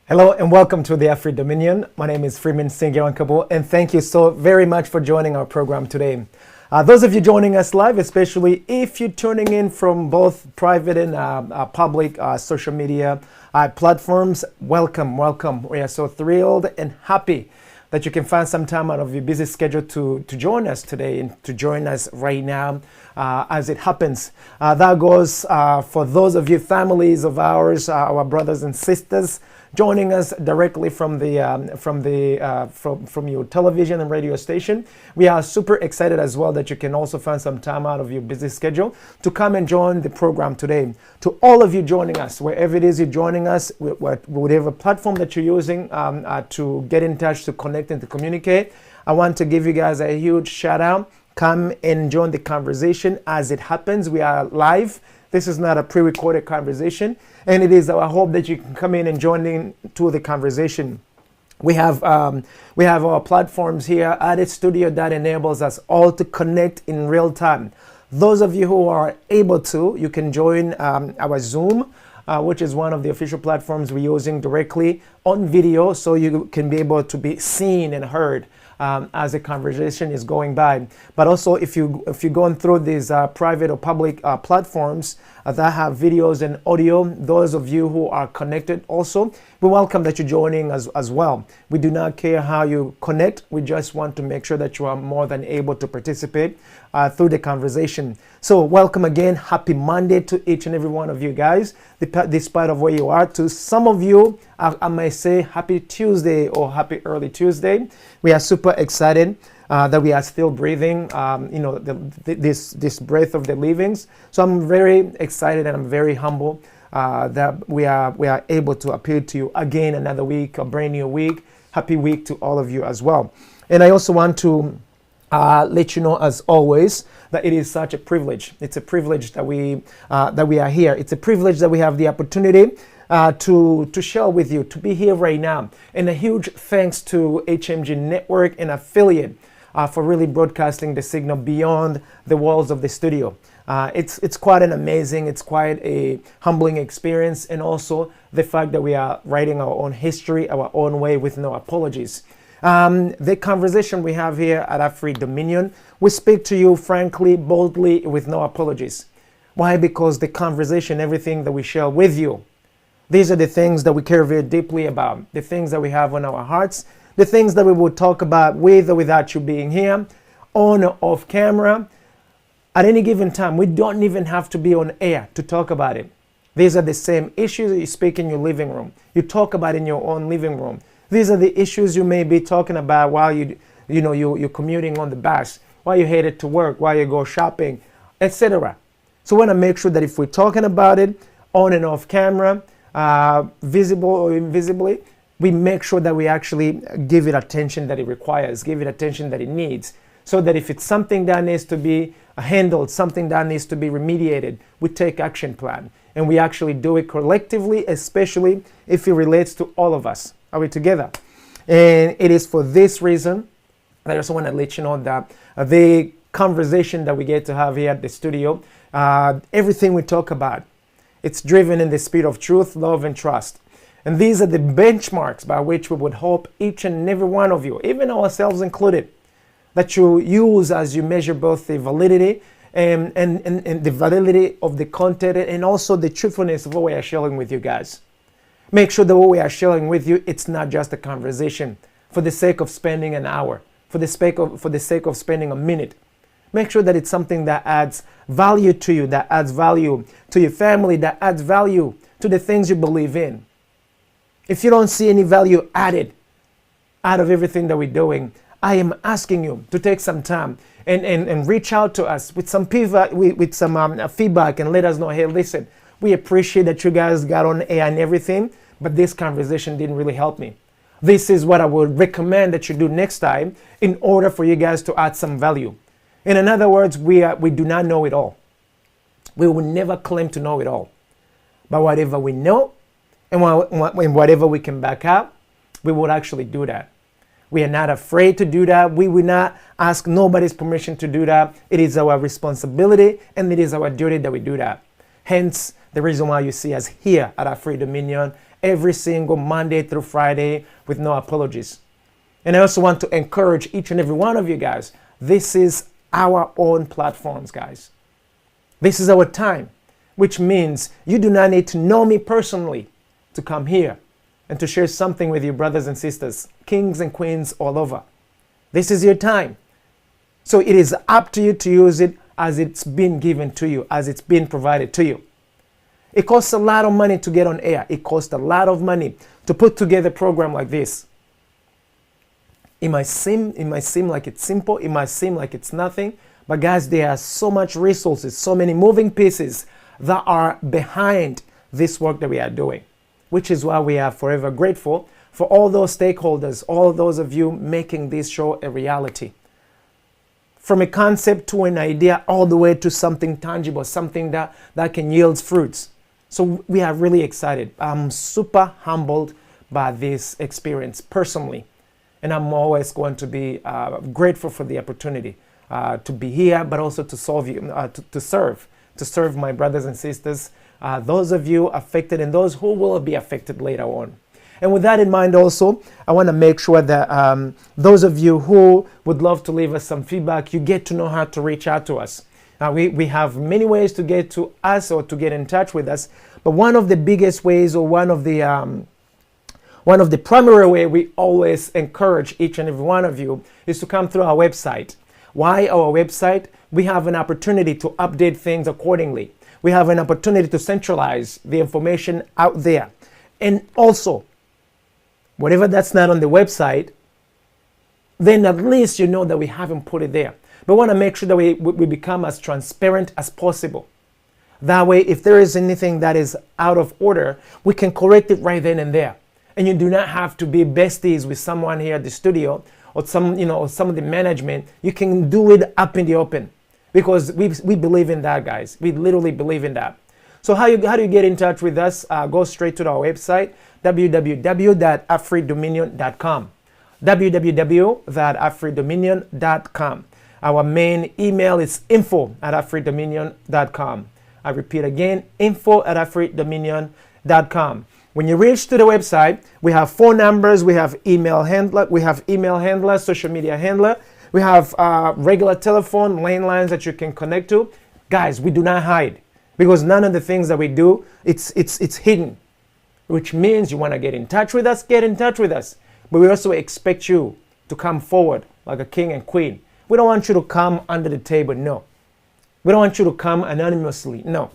Hello and welcome to the Afri Dominion. My name is Freeman Singirankabo, and thank you so very much for joining our program today. Those of you joining us live, especially if you're tuning in from both private and public social media platforms, welcome. We are so thrilled and happy that you can find some time out of your busy schedule to join us today and to join us right now as it happens. That goes for those of you families of ours, our brothers and sisters, joining us directly from your television and radio station. We are super excited as well that you can also find some time out of your busy schedule to come and join the program today. To all of you joining us, wherever it is you're joining us, whatever platform that you're using to get in touch, to connect and to communicate, I want to give you guys a huge shout out. Come and join the conversation as it happens. We are live. This is not a pre-recorded conversation, and it is our hope that you can come in and join in to the conversation. We have our platforms here at the studio that enables us all to connect in real time. Those of you who are able to, you can join our Zoom, which is one of the official platforms we're using directly on video, so you can be able to be seen and heard as the conversation is going by. But also, if you're going through these private or public platforms that have videos and audio, those of you who are connected also, we welcome that you're joining as well. We do not care how you connect. We just want to make sure that you are more than able to participate through the conversation. So welcome again. Happy Monday to each and every one of you guys, despite of where you are. To some of you, I may say happy Tuesday or happy early Tuesday. We are super excited that we are still breathing, this breath of the livings. So I'm very excited and I'm very humble that we are able to appeal to you again another week, a brand new week. Happy week to all of you as well. And I also want to let you know, as always, that it is such a privilege. It's a privilege that we are here. It's a privilege that we have the opportunity to share with you, to be here right now. And a huge thanks to HMG Network and affiliate for really broadcasting the signal beyond the walls of the studio. It's quite an amazing, it's quite a humbling experience, and also the fact that we are writing our own history, our own way, with no apologies. The conversation we have here at Afri Dominion, we speak to you frankly, boldly, with no apologies. Why? Because the conversation, everything that we share with you, these are the things that we care very deeply about, the things that we have on our hearts, the things that we will talk about with or without you being here, on or off camera, at any given time. We don't even have to be on air to talk about it. These are the same issues that you speak in your living room. You talk about in your own living room. These are the issues you may be talking about while you're commuting on the bus, while you're headed to work, while you go shopping, etc. So we want to make sure that if we're talking about it on and off camera, visible or invisibly, we make sure that we actually give it attention that it requires, give it attention that it needs, so that if it's something that needs to be handled, something that needs to be remediated, we take action plan, and we actually do it collectively, especially if it relates to all of us. Are we together? And it is for this reason that I also want to let you know that the conversation that we get to have here at the studio, everything we talk about, it's driven in the spirit of truth, love, and trust. And these are the benchmarks by which we would hope each and every one of you, even ourselves included, that you use as you measure both the validity and the validity of the content, and also the truthfulness of what we are sharing with you guys. Make sure that what we are sharing with you, it's not just a conversation for the sake of spending an hour, for the sake of spending a minute. Make sure that it's something that adds value to you, that adds value to your family, that adds value to the things you believe in. If you don't see any value added out of everything that we're doing, I am asking you to take some time and reach out to us with some feedback, feedback, and let us know, hey, listen, we appreciate that you guys got on air and everything, but this conversation didn't really help me. This is what I would recommend that you do next time in order for you guys to add some value. In other words, we do not know it all. We will never claim to know it all. But whatever we know and whatever we can back up, we would actually do that. We are not afraid to do that. We will not ask nobody's permission to do that. It is our responsibility and it is our duty that we do that. Hence, the reason why you see us here at Afri Dominion every single Monday through Friday with no apologies. And I also want to encourage each and every one of you guys. This is our own platforms, guys. This is our time, which means you do not need to know me personally to come here and to share something with your brothers and sisters, kings and queens all over. This is your time. So it is up to you to use it as it's been given to you, as it's been provided to you. It costs a lot of money to get on air. It costs a lot of money to put together a program like this. It might seem like it's simple. It might seem like it's nothing. But guys, there are so much resources, so many moving pieces that are behind this work that we are doing, which is why we are forever grateful for all those stakeholders, all those of you making this show a reality. From a concept to an idea all the way to something tangible, something that can yield fruits. So we are really excited. I'm super humbled by this experience personally. And I'm always going to be grateful for the opportunity to be here, but also to serve my brothers and sisters, those of you affected and those who will be affected later on. And with that in mind also, I want to make sure that those of you who would love to leave us some feedback, you get to know how to reach out to us. We have many ways to get to us or to get in touch with us, but one of the biggest ways, or one of the primary way we always encourage each and every one of you is to come through our website. Why our website? We have an opportunity to update things accordingly. We have an opportunity to centralize the information out there. And also, whatever that's not on the website, then at least you know that we haven't put it there. But we want to make sure that we become as transparent as possible. That way, if there is anything that is out of order, we can correct it right then and there. And you do not have to be besties with someone here at the studio or some of the management. You can do it up in the open, because we believe in that, guys. We literally believe in that. So how do you get in touch with us? Go straight to our website, www.afridominion.com. www.afridominion.com. Our main email is info@afridominion.com. I repeat again, info@afridominion.com. When you reach to the website, we have phone numbers, we have email handler, social media handler, we have regular telephone landlines that you can connect to. Guys, we do not hide, because none of the things that we do, it's hidden, which means you want to get in touch with us, get in touch with us. But we also expect you to come forward like a king and queen. We don't want you to come under the table, no. We don't want you to come anonymously, no.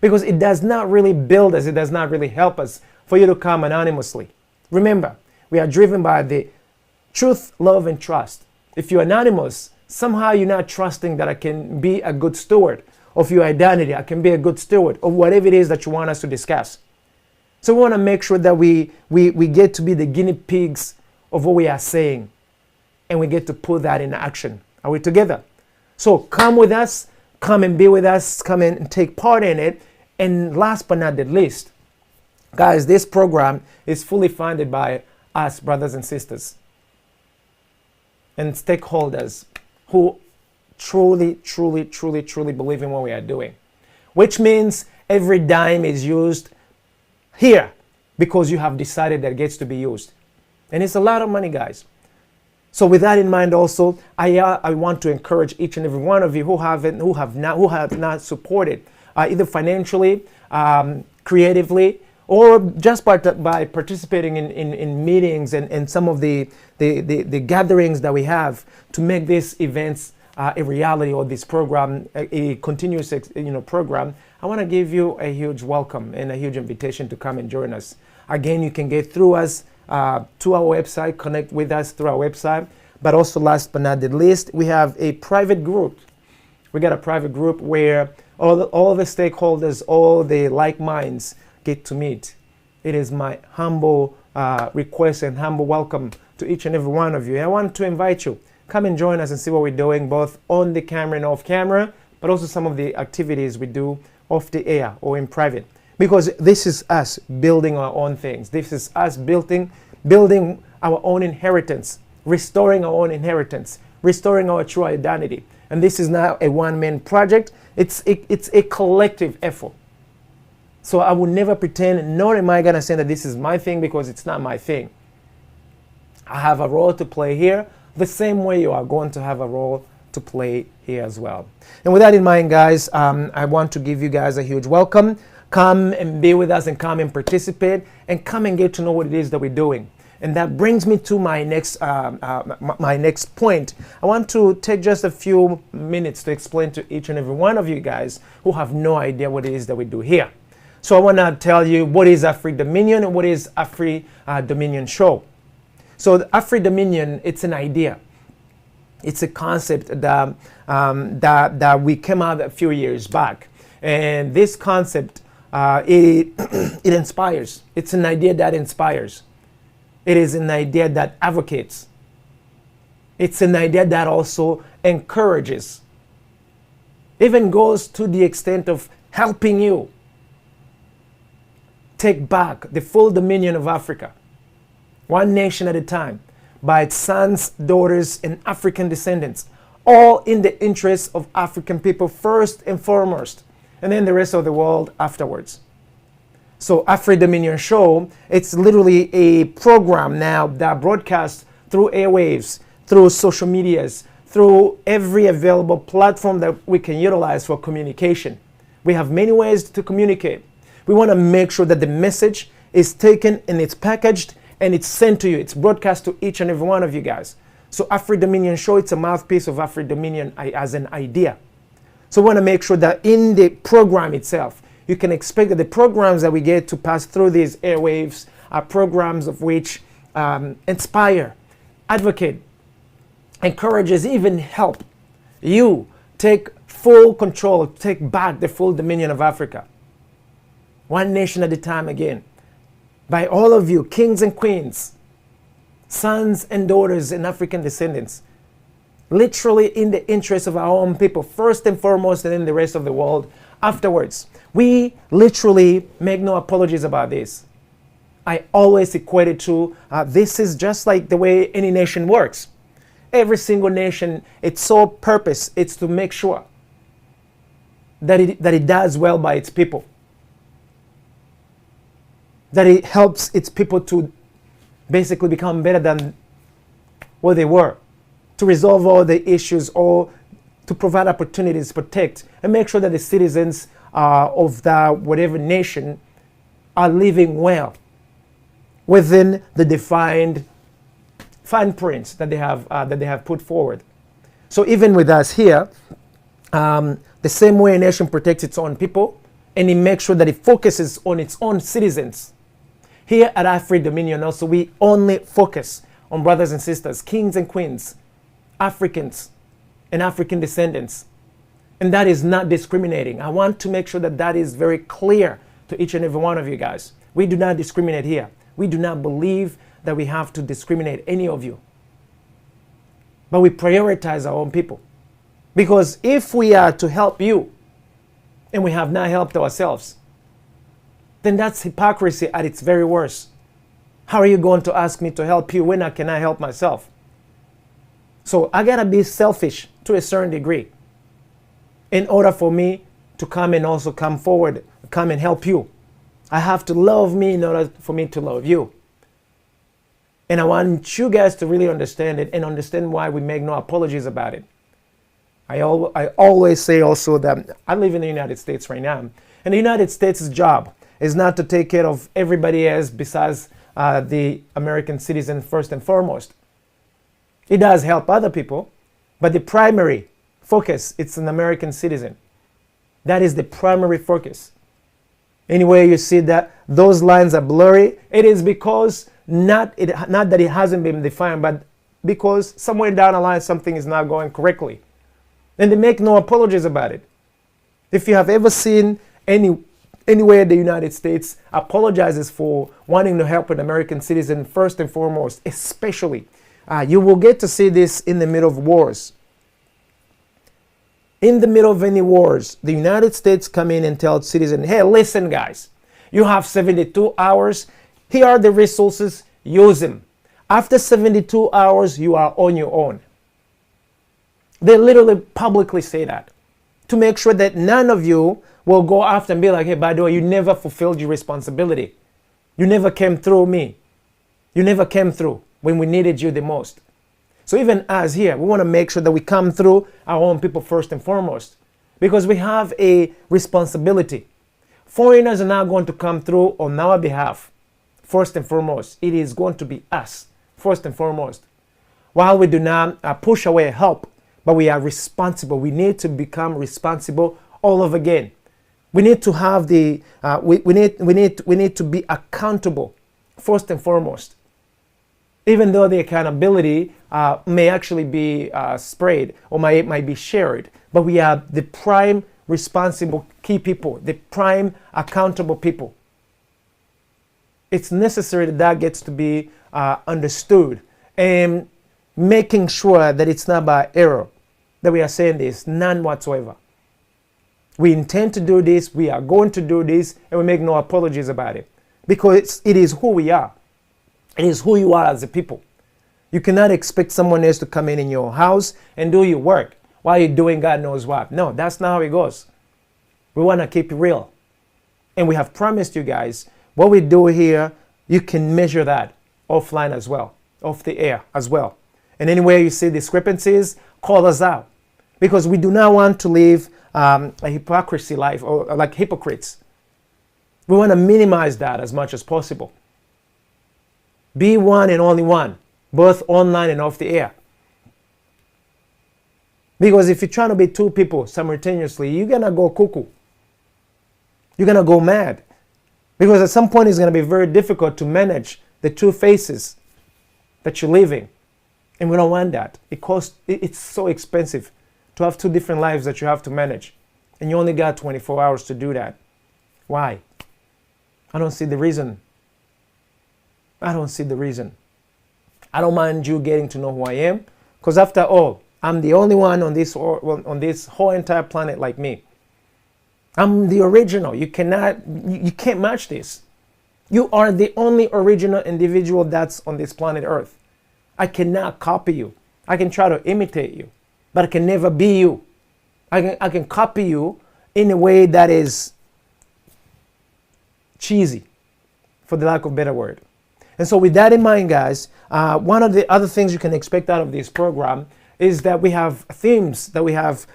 Because it does not really build us, it does not really help us for you to come anonymously. Remember, we are driven by the truth, love, and trust. If you're anonymous, somehow you're not trusting that I can be a good steward of your identity. I can be a good steward of whatever it is that you want us to discuss. So we want to make sure that we get to be the guinea pigs of what we are saying, and we get to put that in action. Are we together? So come with us, come and be with us, come and take part in it. And last but not the least, guys, this program is fully funded by us, brothers and sisters, and stakeholders who truly believe in what we are doing. Which means every dime is used here because you have decided that it gets to be used. And it's a lot of money, guys. So with that in mind also, I want to encourage each and every one of you who have not supported, either financially, creatively, or just by participating in meetings and some of the gatherings that we have to make these events a reality, or this program a continuous program. I want to give you a huge welcome and a huge invitation to come and join us. Again, you can get through us to our website, connect with us through our website. But also, last but not the least, we have a private group. We got a private group where all the stakeholders, all the like minds get to meet. It is my humble request and humble welcome to each and every one of you. I want to invite you, come and join us and see what we're doing, both on the camera and off camera, but also some of the activities we do off the air or in private. Because this is us building our own things. This is us building our own inheritance, restoring our own inheritance, restoring our true identity. And this is now a one-man project. It's a collective effort. So I will never pretend, nor am I going to say that this is my thing, because it's not my thing. I have a role to play here, the same way you are going to have a role to play here as well. And with that in mind, guys, I want to give you guys a huge welcome. Come and be with us, and come and participate, and come and get to know what it is that we're doing. And that brings me to my next point. I want to take just a few minutes to explain to each and every one of you guys who have no idea what it is that we do here. So I want to tell you what is Afri Dominion and what is Afri Dominion Show. So the Afri Dominion, it's an idea. It's a concept that we came out a few years back. And this concept, it inspires. It's an idea that inspires. It is an idea that advocates. It's an idea that also encourages. Even goes to the extent of helping you take back the full dominion of Africa, one nation at a time, by its sons, daughters, and African descendants, all in the interest of African people first and foremost, and then the rest of the world afterwards. So Afri Dominion Show, it's literally a program now that broadcasts through airwaves, through social medias, through every available platform that we can utilize for communication. We have many ways to communicate. We want to make sure that the message is taken and it's packaged and it's sent to you. It's broadcast to each and every one of you guys. So Afri Dominion Show, it's a mouthpiece of Afri Dominion as an idea. So we want to make sure that in the program itself, you can expect that the programs that we get to pass through these airwaves are programs of which inspire, advocate, encourages, even help you take full control, take back the full dominion of Africa. One nation at a time again. By all of you, kings and queens, sons and daughters and African descendants, literally in the interest of our own people, first and foremost, and then the rest of the world afterwards. We literally make no apologies about this. I always equate it to this is just like the way any nation works. Every single nation, its sole purpose is to make sure that it does well by its people, that it helps its people to basically become better than what they were, to resolve all the issues, or to provide opportunities, protect, and make sure that the citizens of that whatever nation are living well within the defined fine prints that they have put forward. So even with us here, the same way a nation protects its own people, and it makes sure that it focuses on its own citizens. Here at Afri Dominion also, we only focus on brothers and sisters, kings and queens, Africans and African descendants. And that is not discriminating. I want to make sure that that is very clear to each and every one of you guys. We do not discriminate here. We do not believe that we have to discriminate any of you. But we prioritize our own people. Because if we are to help you and we have not helped ourselves, then that's hypocrisy at its very worst. How are you going to ask me to help you when I cannot help myself? So I gotta be selfish to a certain degree in order for me to come and also come forward, come and help you. I have to love me in order for me to love you. And I want you guys to really understand it and understand why we make no apologies about it. I always say also that I live in the United States right now. And the United States' job is not to take care of everybody else besides the American citizen first and foremost. It does help other people, but the primary focus, it's an American citizen. That is the primary focus. Anyway, you see that those lines are blurry, it is because not that it hasn't been defined, but because somewhere down the line something is not going correctly. And they make no apologies about it. If you have ever seen anywhere the United States apologizes for wanting to help an American citizen first and foremost, especially, you will get to see this in the middle of wars. In the middle of any wars, the United States come in and tell citizens, hey, listen guys, you have 72 hours. Here are the resources, use them. After 72 hours, you are on your own. They literally publicly say that to make sure that none of you will go after and be like, hey, by the way, you never fulfilled your responsibility. You never came through me. You never came through when we needed you the most. So even us here, we want to make sure that we come through our own people first and foremost, because we have a responsibility. Foreigners are not going to come through on our behalf. First and foremost, it is going to be us, first and foremost. While we do not push away help, but we are responsible. We need to become responsible all over again. We need to have we need to be accountable, first and foremost. Even though the accountability may actually be spread or might be shared, but we are the prime responsible key people, the prime accountable people. It's necessary that that gets to be understood, and making sure that it's not by error that we are saying this, none whatsoever. We intend to do this, we are going to do this, and we make no apologies about it, because it is who we are. It is who you are as a people. You cannot expect someone else to come in your house and do your work while you're doing God knows what. No, that's not how it goes. We want to keep it real. And we have promised you guys, what we do here, you can measure that offline as well, off the air as well. And anywhere you see discrepancies, call us out. Because we do not want to live a hypocrisy life, or like hypocrites. We want to minimize that as much as possible. Be one and only one, both online and off the air. Because if you're trying to be two people simultaneously, you're going to go cuckoo. You're going to go mad. Because at some point it's going to be very difficult to manage the two faces that you're living. And we don't want that. It's so expensive to have two different lives that you have to manage. And you only got 24 hours to do that. Why? I don't see the reason. I don't see the reason. I don't mind you getting to know who I am, because after all, I'm the only one on this whole entire planet like me. I'm the original. You can't match this. You are the only original individual that's on this planet Earth. I cannot copy you. I can try to imitate you, but I can never be you. I can copy you in a way that is cheesy, for the lack of a better word. And so with that in mind, guys, one of the other things you can expect out of this program is that we have themes that we have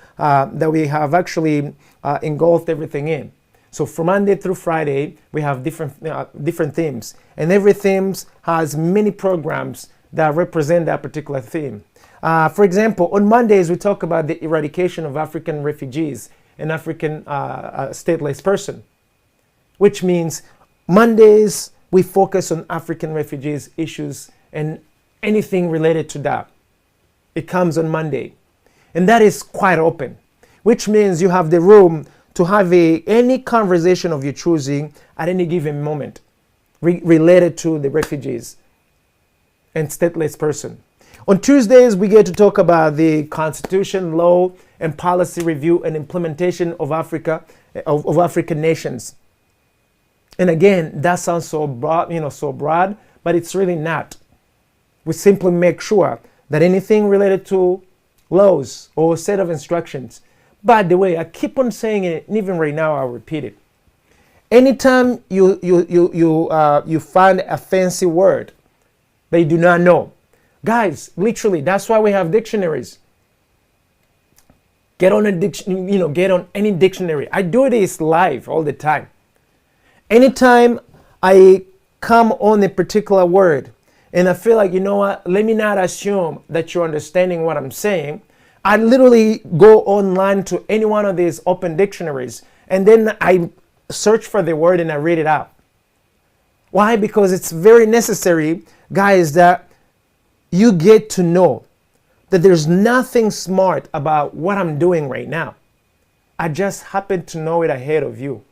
actually engulfed everything in. So from Monday through Friday, we have different themes, and every theme has many programs that represent that particular theme. For example, on Mondays, we talk about the eradication of African refugees and African stateless person, which means Mondays, we focus on African refugees issues and anything related to that. It comes on Monday. And that is quite open, which means you have the room to have any conversation of your choosing at any given moment related to the refugees and stateless person. On Tuesdays, we get to talk about the constitution, law, and policy review and implementation of of African nations. And again, that sounds so broad, but it's really not. We simply make sure that anything related to laws or set of instructions. By the way, I keep on saying it, and even right now I'll repeat it. Anytime you find a fancy word that you do not know, guys, literally, that's why we have dictionaries. Get on get on any dictionary. I do this live all the time. Anytime I come on a particular word and I feel like, you know what, let me not assume that you're understanding what I'm saying, I literally go online to any one of these open dictionaries and then I search for the word and I read it out. Why? Because it's very necessary, guys, that you get to know that there's nothing smart about what I'm doing right now. I just happen to know it ahead of you.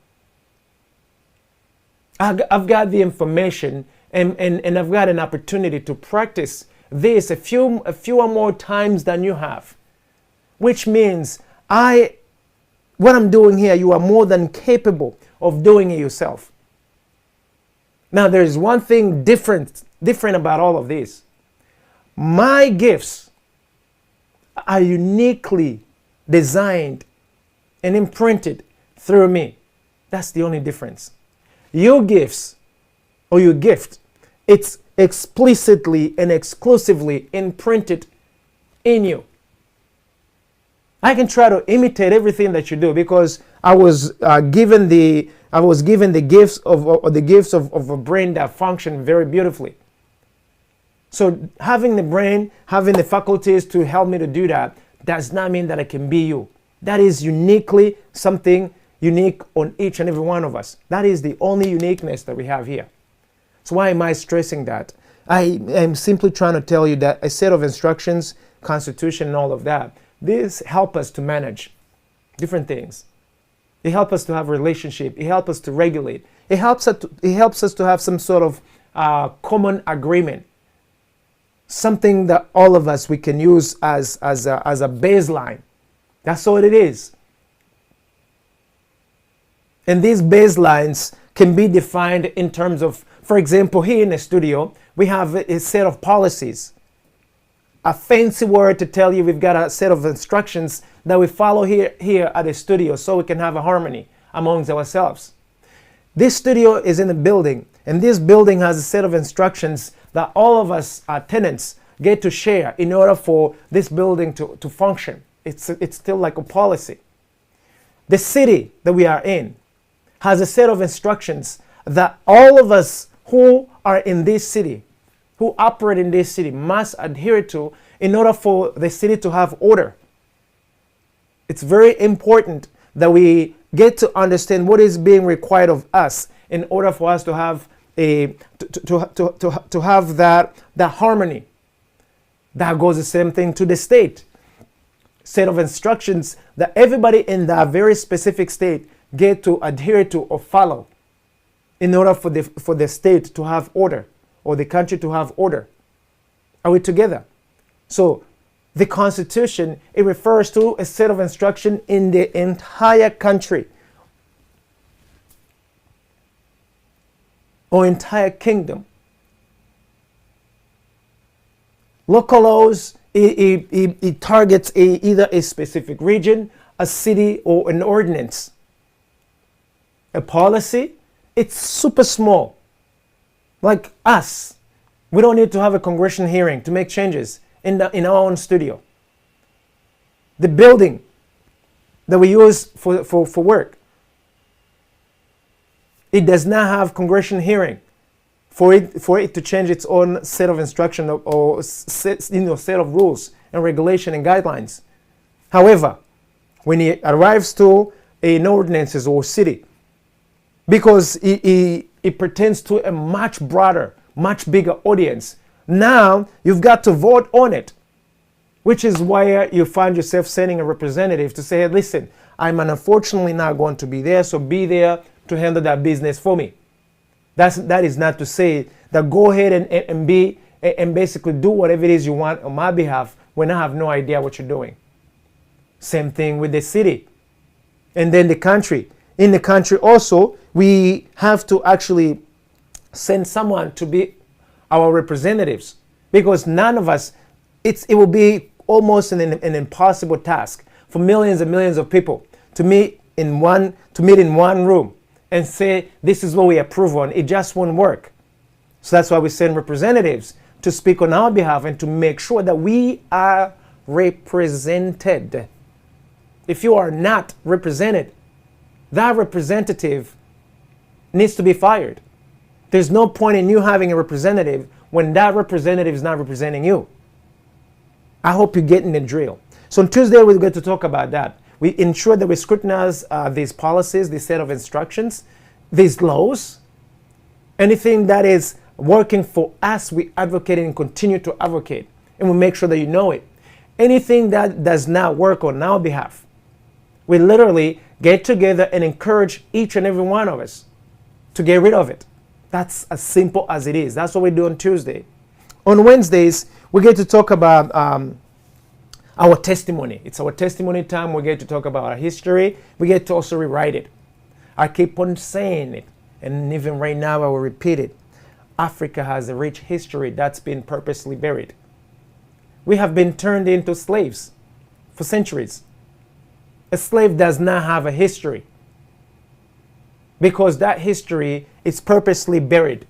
I've got the information and I've got an opportunity to practice this a few or more times than you have, which means what I'm doing here, you are more than capable of doing it yourself. Now, there's one thing different about all of this. My gifts are uniquely designed and imprinted through me. That's the only difference. Your gifts or your gift, it's explicitly and exclusively imprinted in you. I can try to imitate everything that you do because I was given the gifts of a brain that function very beautifully. So having the brain, having the faculties to help me to do that, does not mean that I can be you. That is uniquely something unique on each and every one of us. That is the only uniqueness that we have here. So why am I stressing that? I am simply trying to tell you that a set of instructions, constitution and all of that, this help us to manage different things. It helps us to have a relationship. It helps us to regulate. It helps us to have some sort of common agreement. Something that all of us we can use as a baseline. That's all it is. And these baselines can be defined in terms of, for example, here in the studio, we have a set of policies. A fancy word to tell you we've got a set of instructions that we follow here at the studio so we can have a harmony amongst ourselves. This studio is in a building, and this building has a set of instructions that all of us tenants get to share in order for this building to function. It's still like a policy. The city that we are in has a set of instructions that all of us who are in this city, who operate in this city, must adhere to in order for the city to have order. It's very important that we get to understand what is being required of us in order for us to have to have that harmony. That goes the same thing to the state. Set of instructions that everybody in that very specific state get to adhere to or follow in order for the state to have order or the country to have order. Are we together? So the Constitution, it refers to a set of instruction in the entire country or entire kingdom. Local laws, it targets either a specific region, a city, or an ordinance. A policy, it's super small. Like us, we don't need to have a congressional hearing to make changes in our own studio. The building that we use for work, it does not have congressional hearing for it to change its own set of instruction or set of rules and regulation and guidelines. However, when it arrives to an ordinances or city, because it pertains to a much broader, much bigger audience, now you've got to vote on it, which is why you find yourself sending a representative to say, hey, listen, I'm unfortunately not going to be there, so be there to handle that business for me. That is not to say that go ahead and basically do whatever it is you want on my behalf when I have no idea what you're doing. Same thing with the city. And then the country. In the country also, we have to actually send someone to be our representatives, because none of us, it will be almost an impossible task for millions and millions of people to meet in one room and say, this is what we approve on. It just won't work. So that's why we send representatives to speak on our behalf and to make sure that we are represented. If you are not represented, that representative needs to be fired. There's no point in you having a representative when that representative is not representing you. I hope you're getting the drill. So on Tuesday, we're going to talk about that. We ensure that we scrutinize these policies, this set of instructions, these laws. Anything that is working for us, we advocate and continue to advocate. And we make sure that you know it. Anything that does not work on our behalf, we literally get together and encourage each and every one of us to get rid of it. That's as simple as it is. That's what we do on Tuesday. On Wednesdays, we get to talk about our testimony. It's our testimony time. We get to talk about our history. We get to also rewrite it. I keep on saying it, and even right now I will repeat it. Africa has a rich history that's been purposely buried. We have been turned into slaves for centuries. A slave does not have a history. because that history is purposely buried.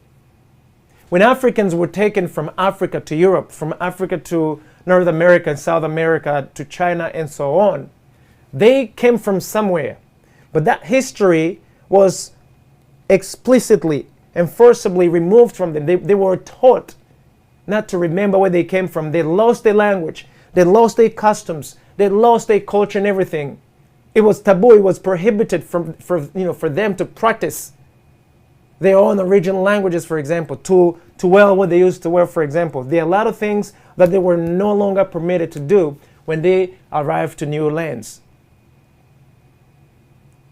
When Africans were taken from Africa to Europe, from Africa to North America and South America to China and so on, they came from somewhere. But that history was explicitly and forcibly removed from them. They were taught not to remember where they came from. They lost their language. They lost their customs. They lost their culture and everything. It was taboo. It was prohibited for them to practice their own original languages, for example, to wear what they used to wear, for example. There are a lot of things that they were no longer permitted to do when they arrived to new lands.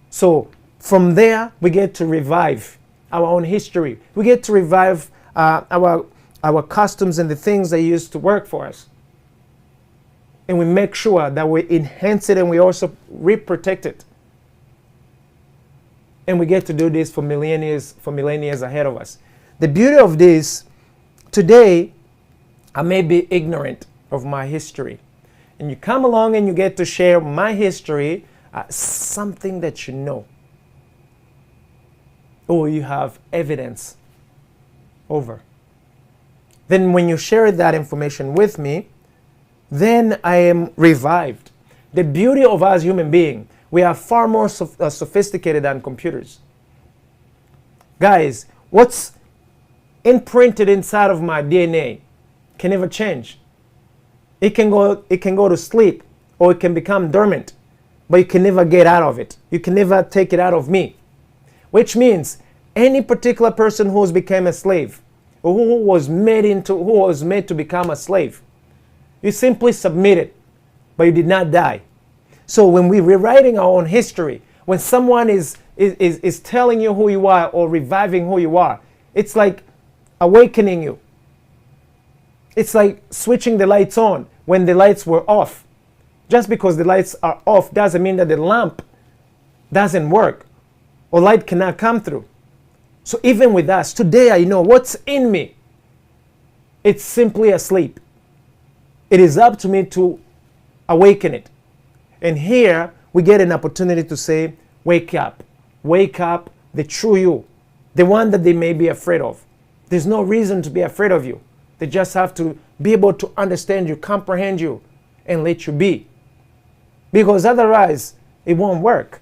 So from there, we get to revive our own history. We get to revive our customs and the things that used to work for us. And we make sure that we enhance it and we also reprotect it. And we get to do this for millennia ahead of us. The beauty of this, today, I may be ignorant of my history. And you come along and you get to share my history, something that you know. Or you have evidence over. Then when you share that information with me, then I am revived. The beauty of us human beings, we are far more sophisticated than computers. Guys, what's imprinted inside of my DNA can never change. It can go to sleep, or it can become dormant, but you can never get out of it. You can never take it out of me. Which means any particular person who has become a slave, or who was made to become a slave, you simply submitted, but you did not die. So when we're rewriting our own history, when someone is telling you who you are or reviving who you are, it's like awakening you. It's like switching the lights on when the lights were off. Just because the lights are off doesn't mean that the lamp doesn't work or light cannot come through. So even with us, today I know what's in me. It's simply asleep. It is up to me to awaken it. And here we get an opportunity to say, wake up, the true you, the one that they may be afraid of. There's no reason to be afraid of you. They just have to be able to understand you, comprehend you, and let you be. Because otherwise, it won't work.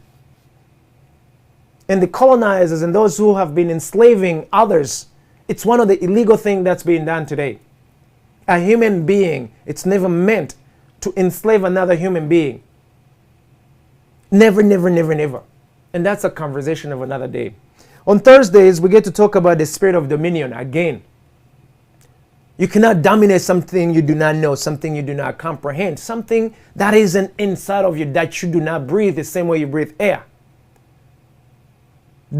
And the colonizers and those who have been enslaving others, it's one of the illegal things that's being done today. A human being, it's never meant to enslave another human being. Never, never, never, never. And that's a conversation of another day. On Thursdays, we get to talk about the spirit of dominion again. You cannot dominate something you do not know, something you do not comprehend, something that isn't inside of you, that you do not breathe the same way you breathe air.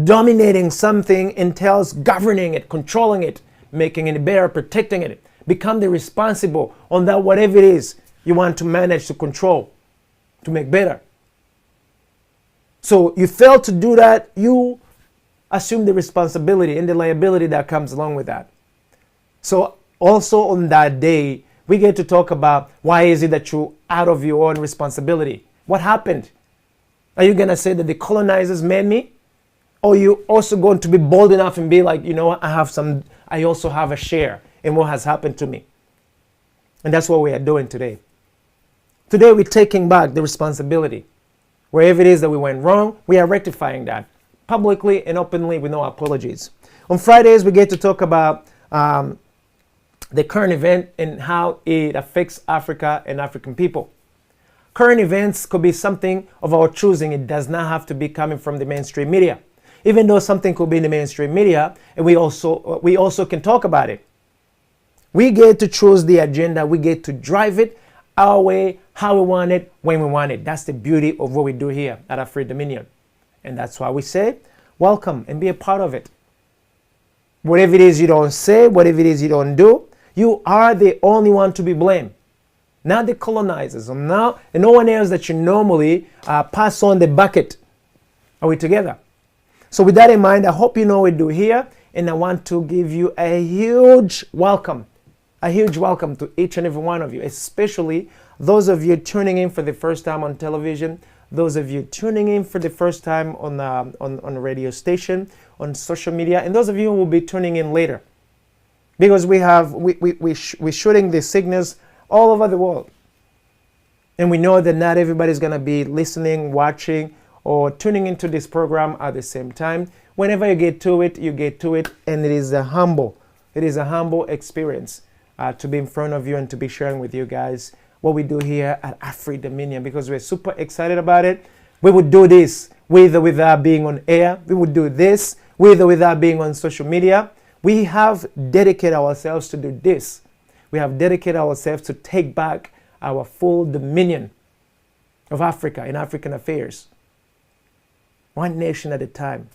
Dominating something entails governing it, controlling it, making it better, protecting it. Become the responsible on that whatever it is you want to manage, to control, to make better. So you fail to do that, you assume the responsibility and the liability that comes along with that. So also on that day, we get to talk about why is it that you're out of your own responsibility? What happened? Are you going to say that the colonizers made me? Or are you also going to be bold enough and be like, you know what, I also have a share in what has happened to me. And that's what we are doing today. Today we're taking back the responsibility. Wherever it is that we went wrong, we are rectifying that publicly and openly with no apologies. On Fridays, we get to talk about the current event and how it affects Africa and African people. Current events could be something of our choosing. It does not have to be coming from the mainstream media. Even though something could be in the mainstream media, and we also can talk about it. We get to choose the agenda. We get to drive it our way, how we want it, when we want it. That's the beauty of what we do here at Afri Dominion. And that's why we say, welcome and be a part of it. Whatever it is you don't say, whatever it is you don't do, you are the only one to be blamed. Not the colonizers, and no one else that you normally pass on the bucket. Are we together? So with that in mind, I hope you know what we do here. And I want to give you a huge welcome to each and every one of you, especially those of you tuning in for the first time on television, those of you tuning in for the first time on a radio station, on social media, and those of you who will be tuning in later. Because we're shooting the signals all over the world. And we know that not everybody's going to be listening, watching, or tuning into this program at the same time. Whenever you get to it, you get to it, and it is a humble experience to be in front of you and to be sharing with you guys what we do here at Afri Dominion, because we're super excited about it. We would do this with or without being on air. We would do this with or without being on social media. We have dedicated ourselves to do this. We have dedicated ourselves to take back our full dominion of Africa in African affairs. One nation at a time.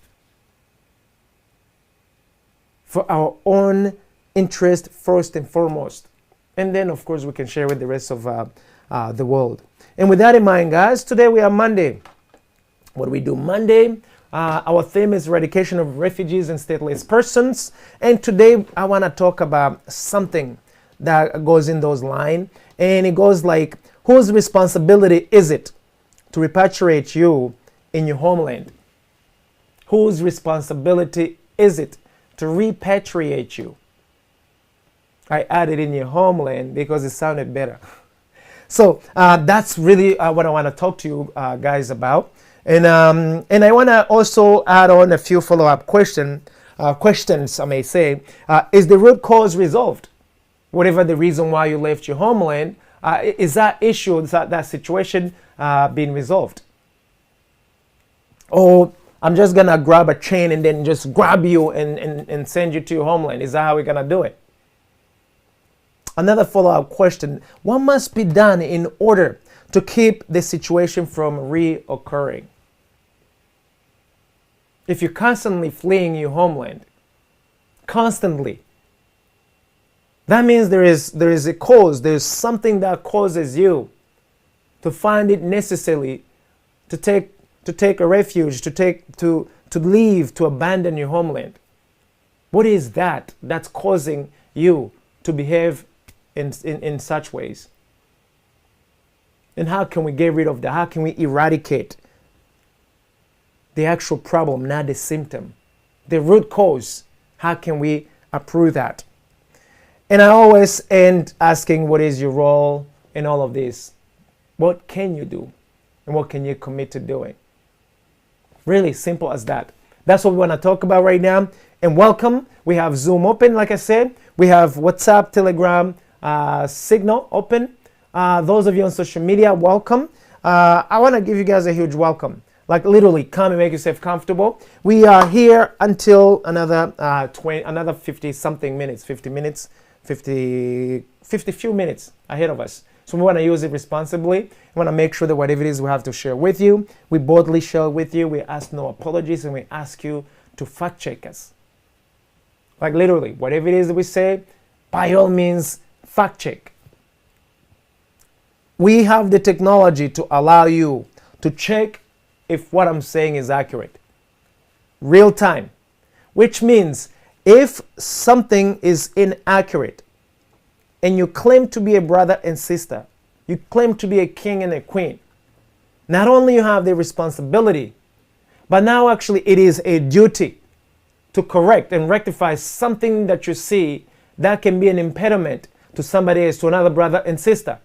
For our own interest first and foremost. And then, of course, we can share with the rest of the world. And with that in mind, guys, today we are Monday. What do we do Monday? Our theme is eradication of refugees and stateless persons. And today I want to talk about something that goes in those lines. And it goes like, whose responsibility is it to repatriate you in your homeland? Whose responsibility is it to repatriate you? I added in your homeland because it sounded better. So that's really what I want to talk to you guys about. And I want to also add on a few follow-up questions, I may say. Is the root cause resolved? Whatever the reason why you left your homeland, is that issue, is that situation being resolved? Or I'm just going to grab a chain and then just grab you and send you to your homeland. Is that how we're going to do it? Another follow-up question. What must be done in order to keep the situation from reoccurring? If you're constantly fleeing your homeland, constantly, that means there is a cause. There's something that causes you to find it necessary to take a refuge, to leave, to abandon your homeland. What is that that's causing you to behave in such ways? And how can we get rid of that? How can we eradicate the actual problem, not the symptom? The root cause, how can we uproot that? And I always end asking, what is your role in all of this? What can you do? And what can you commit to doing? Really simple as that. That's what we want to talk about right now. And welcome. We have Zoom open, like I said. We have WhatsApp, Telegram, Signal open. Those of you on social media, welcome. I want to give you guys a huge welcome. Like literally, come and make yourself comfortable. We are here until another 50 something minutes, 50 minutes, 50 few minutes ahead of us. So we want to use it responsibly. We want to make sure that whatever it is we have to share with you, we boldly share with you. We ask no apologies, and we ask you to fact check us. Like literally, whatever it is that we say, by all means, fact check. We have the technology to allow you to check if what I'm saying is accurate. Real time. Which means if something is inaccurate and you claim to be a brother and sister, you claim to be a king and a queen, not only you have the responsibility, but now actually it is a duty to correct and rectify something that you see that can be an impediment to somebody else, to another brother and sister.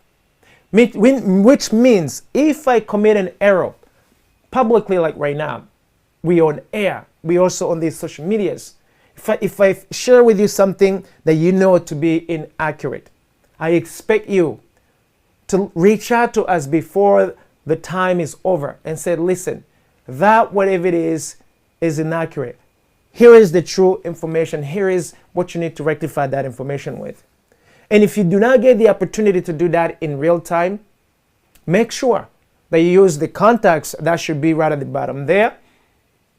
Which means if I commit an error publicly, like right now, we on air, we also on these social medias. If I share with you something that you know to be inaccurate, I expect you to reach out to us before the time is over and say, listen, that whatever it is inaccurate. Here is the true information. Here is what you need to rectify that information with. And if you do not get the opportunity to do that in real time, make sure that you use the contacts that should be right at the bottom there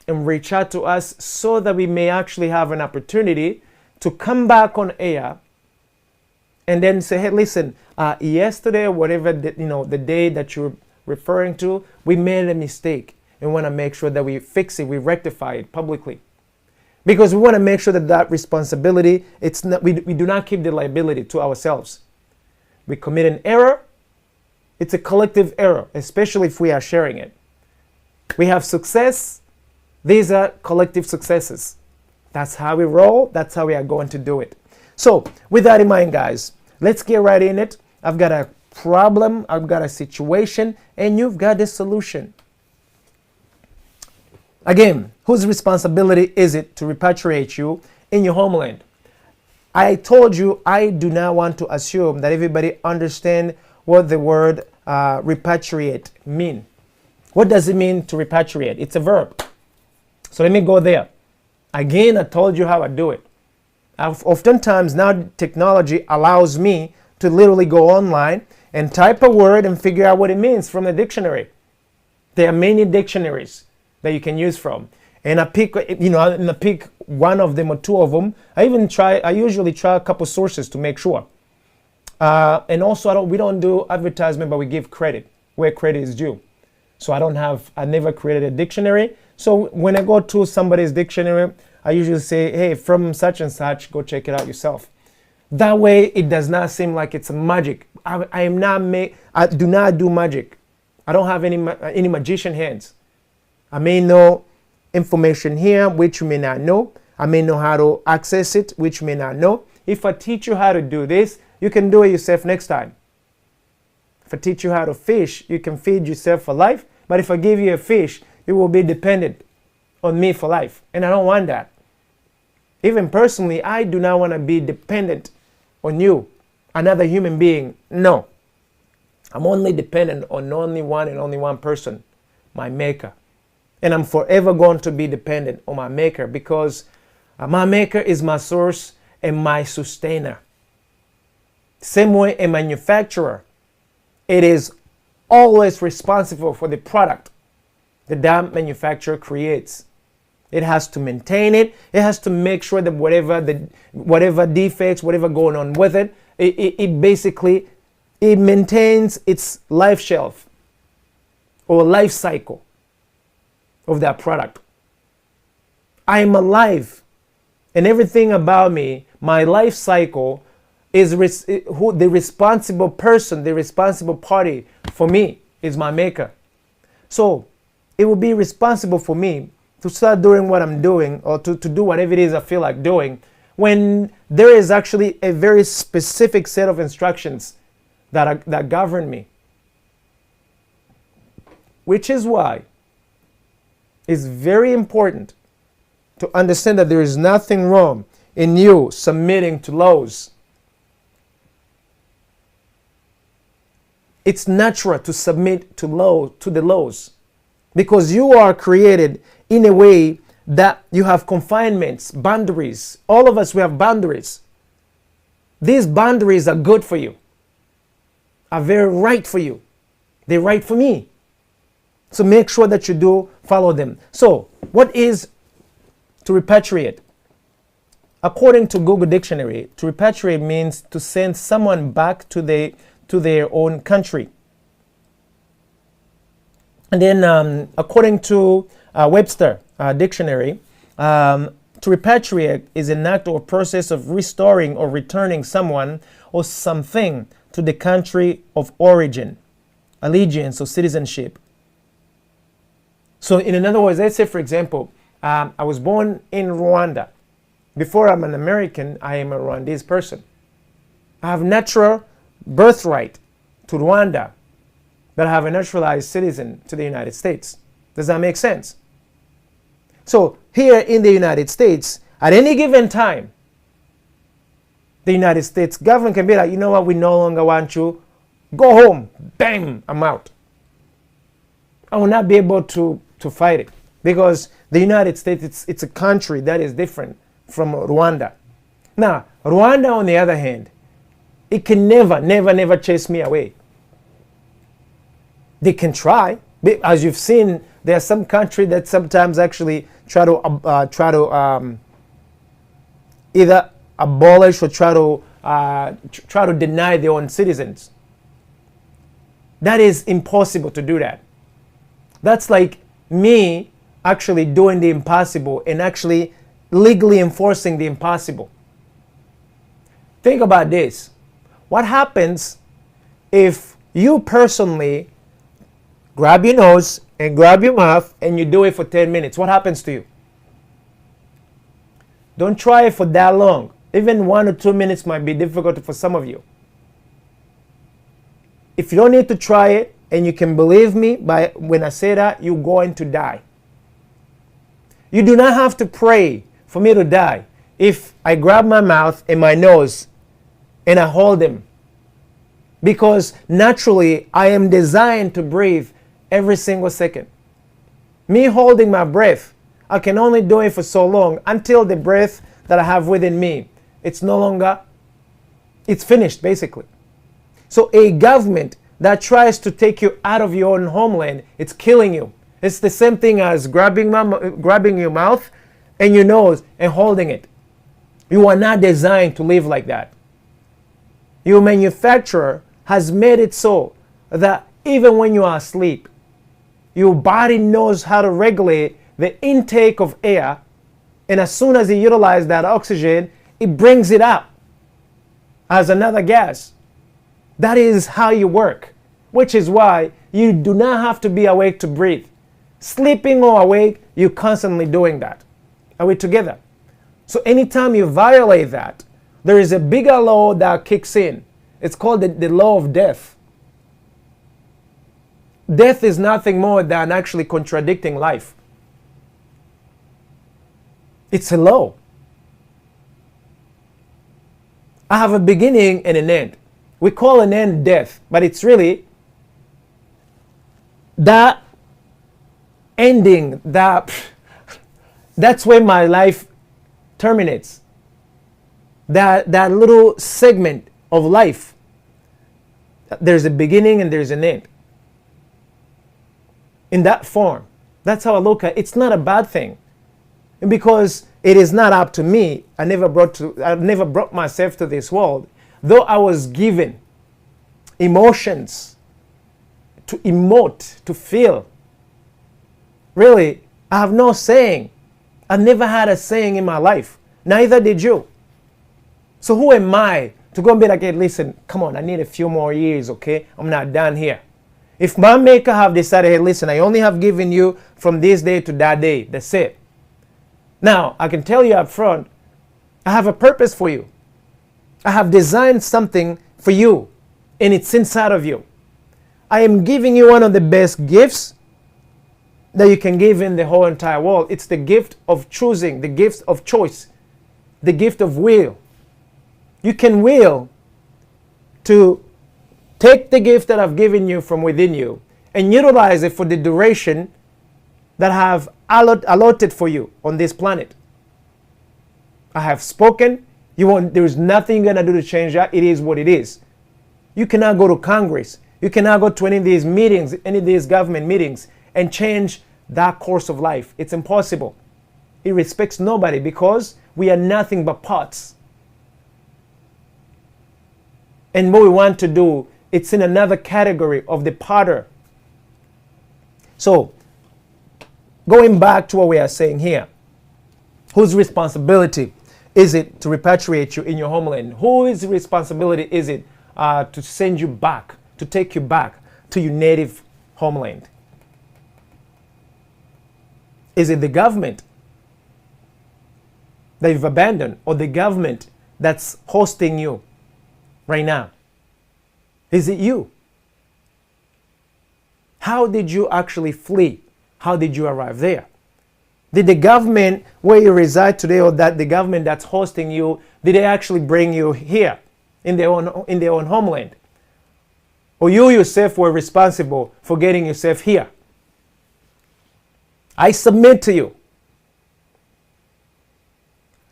and reach out to us so that we may actually have an opportunity to come back on air and then say, hey, listen, yesterday, whatever the day that you're referring to, we made a mistake and want to make sure that we fix it, we rectify it publicly. Because we want to make sure that that responsibility, we do not keep the liability to ourselves. We commit an error, it's a collective error, especially if we are sharing it. We have success. These are collective successes. That's how we roll. That's how we are going to do it. So with that in mind, guys, let's get right in it. I've got a problem. I've got a situation, and you've got a solution. Again, whose responsibility is it to repatriate you in your homeland? I told you I do not want to assume that everybody understands what the word repatriate mean. What does it mean to repatriate? It's a verb. So let me go there. Again, I told you how I do it. Oftentimes now technology allows me to literally go online and type a word and figure out what it means from the dictionary. There are many dictionaries that you can use from. And I pick, I pick one of them or two of them. I usually try a couple sources to make sure. And also we don't do advertisement, but we give credit where credit is due. So I never created a dictionary. So when I go to somebody's dictionary, I usually say, hey, from such and such, go check it out yourself. That way it does not seem like it's magic. I do not do magic. I don't have any magician hands. I may know information here, which you may not know. I may know how to access it, which you may not know. If I teach you how to do this, you can do it yourself next time. If I teach you how to fish, you can feed yourself for life. But if I give you a fish, you will be dependent on me for life. And I don't want that. Even personally, I do not want to be dependent on you, another human being. No. I'm only dependent on only one person, my maker. And I'm forever going to be dependent on my maker because my maker is my source and my sustainer. Same way a manufacturer, it is always responsible for the product that that manufacturer creates. It has to maintain it. It has to make sure that whatever defects, whatever going on with it, it basically maintains its life shelf or life cycle of that product. I am alive, and everything about me, my life cycle, is the responsible person, the responsible party for me is my maker. So it will be responsible for me to start doing what I'm doing or to do whatever it is I feel like doing when there is actually a very specific set of instructions that govern me. Which is why it's very important to understand that there is nothing wrong in you submitting to laws. It's natural to submit to the laws because you are created in a way that you have confinements, boundaries. All of us, we have boundaries. These boundaries are good for you, are very right for you. They're right for me. So make sure that you do follow them. So what is to repatriate? According to Google Dictionary, to repatriate means to send someone back to their own country. And then according to Webster Dictionary, to repatriate is an act or process of restoring or returning someone or something to the country of origin, allegiance, or citizenship. So in other words, let's say, for example, I was born in Rwanda. Before I'm an American, I am a Rwandese person. I have natural birthright to Rwanda, but I have a naturalized citizen to the United States. Does that make sense? So here in the United States, at any given time, the United States government can be like, you know what, we no longer want you. Go home. Bang, I'm out. I will not be able to fight it because the United States, it's a country that is different from Rwanda. Now, Rwanda, on the other hand, it can never chase me away. They can try. As you've seen, there are some countries that sometimes actually try to either abolish or try to deny their own citizens. That is impossible to do that. That's like me actually doing the impossible and actually legally enforcing the impossible. Think about this. What happens if you personally grab your nose and grab your mouth, and you do it for 10 minutes. What happens to you? Don't try it for that long. Even 1 or 2 minutes might be difficult for some of you. If you don't need to try it, and you can believe me when I say that, you're going to die. You do not have to pray for me to die. If I grab my mouth and my nose and I hold them, because naturally I am designed to breathe every single second. Me holding my breath, I can only do it for so long until the breath that I have within me, it's finished basically. So a government that tries to take you out of your own homeland, it's killing you. It's the same thing as grabbing your mouth and your nose and holding it. You are not designed to live like that. Your manufacturer has made it so that even when you are asleep, your body knows how to regulate the intake of air, and as soon as you utilize that oxygen, it brings it out as another gas. That is how you work, which is why you do not have to be awake to breathe. Sleeping or awake, you're constantly doing that. Are we together? So anytime you violate that, there is a bigger law that kicks in. It's called the law of death. Death is nothing more than actually contradicting life. It's a law. I have a beginning and an end. We call an end death, but it's really that ending, that's where my life terminates. That little segment of life, there's a beginning and there's an end. In that form, that's how I look at it. It's not a bad thing. And because it is not up to me, I never brought myself to this world, though I was given emotions to emote, to feel. Really, I have no saying. I never had a saying in my life. Neither did you. So who am I to go and be like, hey, listen, come on, I need a few more years, okay? I'm not done here. If my maker have decided, hey, listen, I only have given you from this day to that day, that's it. Now, I can tell you up front, I have a purpose for you. I have designed something for you, and it's inside of you. I am giving you one of the best gifts that you can give in the whole entire world. It's the gift of choosing, the gift of choice, the gift of will. You can will to take the gift that I've given you from within you and utilize it for the duration that I have allotted for you on this planet. I have spoken. There's nothing you're going to do to change that. It is what it is. You cannot go to Congress. You cannot go to any of these meetings, any of these government meetings, and change that course of life. It's impossible. It respects nobody because we are nothing but parts. And what we want to do, it's in another category of the potter. So, going back to what we are saying here, whose responsibility is it to repatriate you in your homeland? Whose responsibility is it to send you back, to take you back to your native homeland? Is it the government that you've abandoned, or the government that's hosting you right now? Is it you? How did you actually flee? How did you arrive there? Did the government where you reside today, or that the government that's hosting you, did they actually bring you here in their own homeland? Or you yourself were responsible for getting yourself here? I submit to you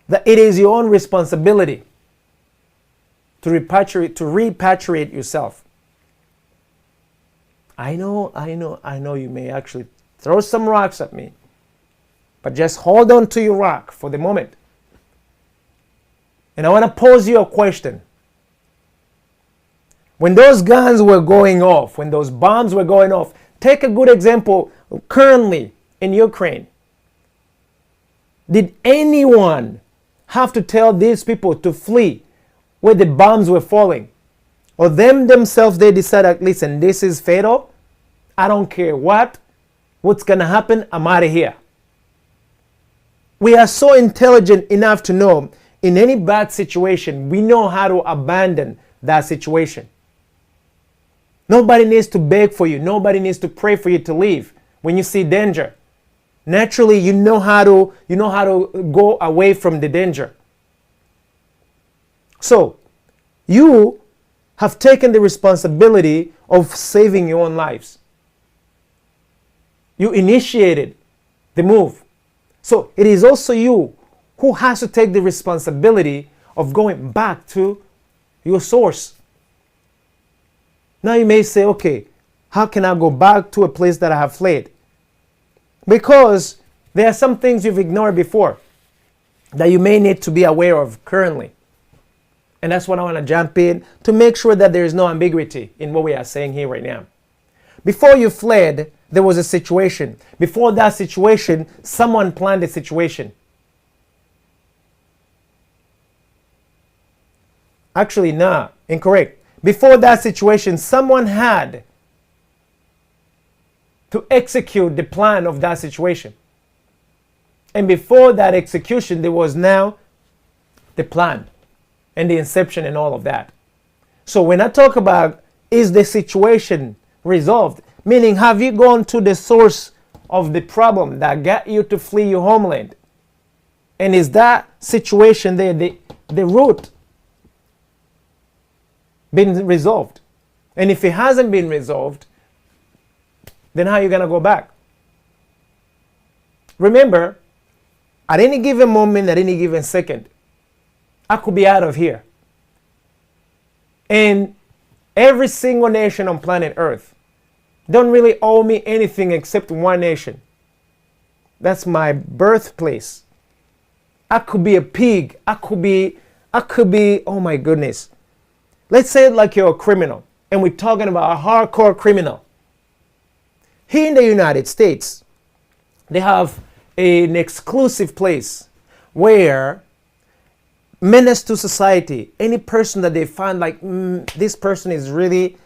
that it is your own responsibility to repatriate yourself. I know you may actually throw some rocks at me, but just hold on to your rock for the moment. And I want to pose you a question. When those guns were going off, when those bombs were going off, take a good example currently in Ukraine. Did anyone have to tell these people to flee where the bombs were falling? Or themselves, they decided, listen, this is fatal, I don't care what's going to happen. I'm out of here. We are so intelligent enough to know in any bad situation, we know how to abandon that situation. Nobody needs to beg for you. Nobody needs to pray for you to leave when you see danger. Naturally, you know how to go away from the danger. So, you have taken the responsibility of saving your own lives. You initiated the move. So, it is also you who has to take the responsibility of going back to your source. Now you may say, okay, how can I go back to a place that I have fled? Because there are some things you've ignored before that you may need to be aware of currently. And that's what I want to jump in to make sure that there is no ambiguity in what we are saying here right now. Before you fled, there was a situation. Before that situation, someone planned a situation. Actually, nah, incorrect. Before that situation, someone had to execute the plan of that situation. And before that execution, there was now the plan and the inception and all of that. So when I talk about is the situation resolved, meaning have you gone to the source of the problem that got you to flee your homeland? And is that situation there, the root, been resolved? And if it hasn't been resolved, then how are you going to go back? Remember, at any given moment, at any given second, I could be out of here. And every single nation on planet Earth don't really owe me anything except one nation. That's my birthplace. I could be a pig. I could be, oh my goodness. Let's say it like you're a criminal, and we're talking about a hardcore criminal. Here in the United States, they have an exclusive place where menace to society, any person that they find like, this person is really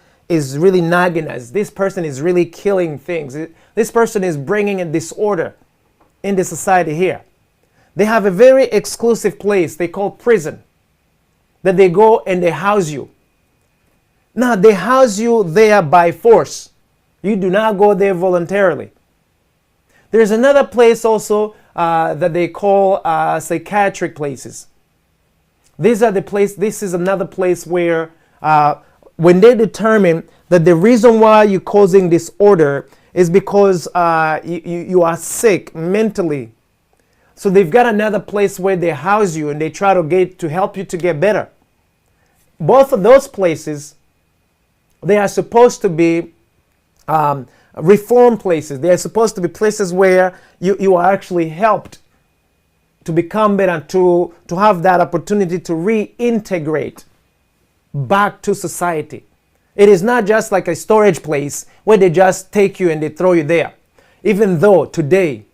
nagging us, this person is really killing things, this person is bringing a disorder in the society here. They have a very exclusive place they call prison, that they go and they house you. Now, they house you there by force. You do not go there voluntarily. There's another place also that they call psychiatric places. This is another place where when they determine that the reason why you're causing disorder is because you are sick mentally. So they've got another place where they house you and they try to help you to get better. Both of those places, they are supposed to be reform places. They are supposed to be places where you are actually helped to become better, to have that opportunity to reintegrate back to society. It is not just like a storage place where they just take you and they throw you there. Even though today,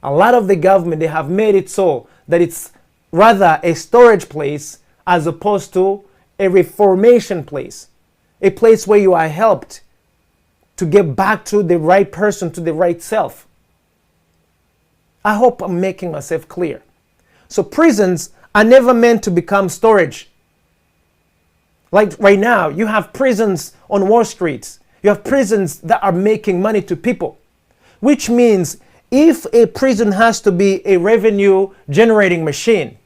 a lot of the government, they have made it so that it's rather a storage place as opposed to a reformation place. A place where you are helped to get back to the right person, to the right self. I hope I'm making myself clear. So prisons are never meant to become storage. Like right now, you have prisons on Wall Street. You have prisons that are making money to people. Which means if a prison has to be a revenue generating machine,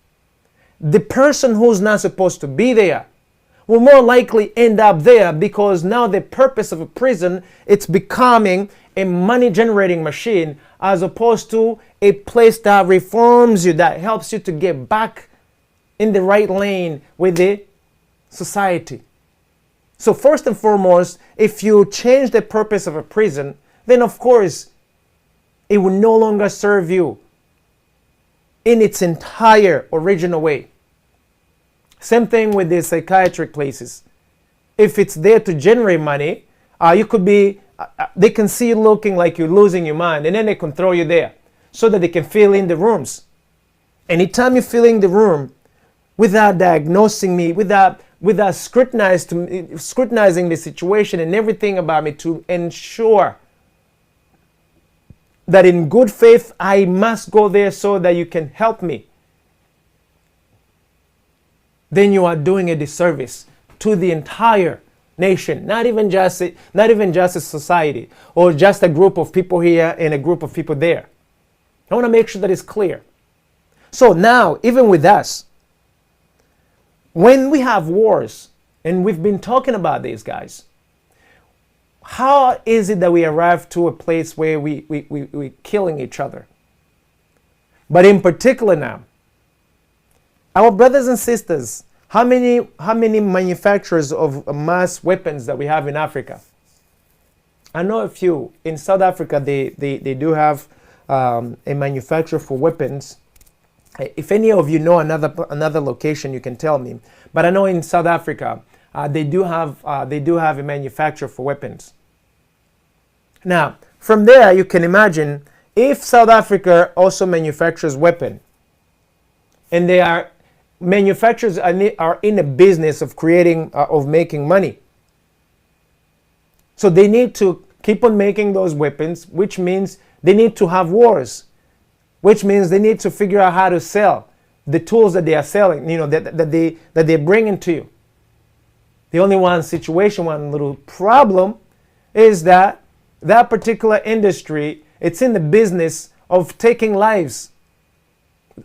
the person who's not supposed to be there will more likely end up there, because now the purpose of a prison, it's becoming a money generating machine as opposed to a place that reforms you, that helps you to get back in the right lane with the society. So first and foremost, if you change the purpose of a prison, then of course it will no longer serve you in its entire original way. Same thing with the psychiatric places. If it's there to generate money, they can see you looking like you're losing your mind, and then they can throw you there so that they can fill in the rooms. Anytime you fill in the room without diagnosing me, without without scrutinizing the situation and everything about me to ensure that in good faith I must go there so that you can help me, then you are doing a disservice to the entire nation, not even just a society or just a group of people here and a group of people there. I want to make sure that it's clear. So now, even with us, when we have wars, and we've been talking about these guys, how is it that we arrive to a place where we're killing each other? But in particular now, our brothers and sisters, how many manufacturers of mass weapons that we have in Africa? I know a few. In South Africa, they do have a manufacturer for weapons. If any of you know another location, you can tell me. But I know in South Africa, they do have a manufacturer for weapons. Now, from there, you can imagine if South Africa also manufactures weapon, and they are manufacturers are in the business of making money. So they need to keep on making those weapons, which means they need to have wars, which means they need to figure out how to sell the tools that they are selling, that they're bringing to you. The only one little problem is that particular industry, it's in the business of taking lives,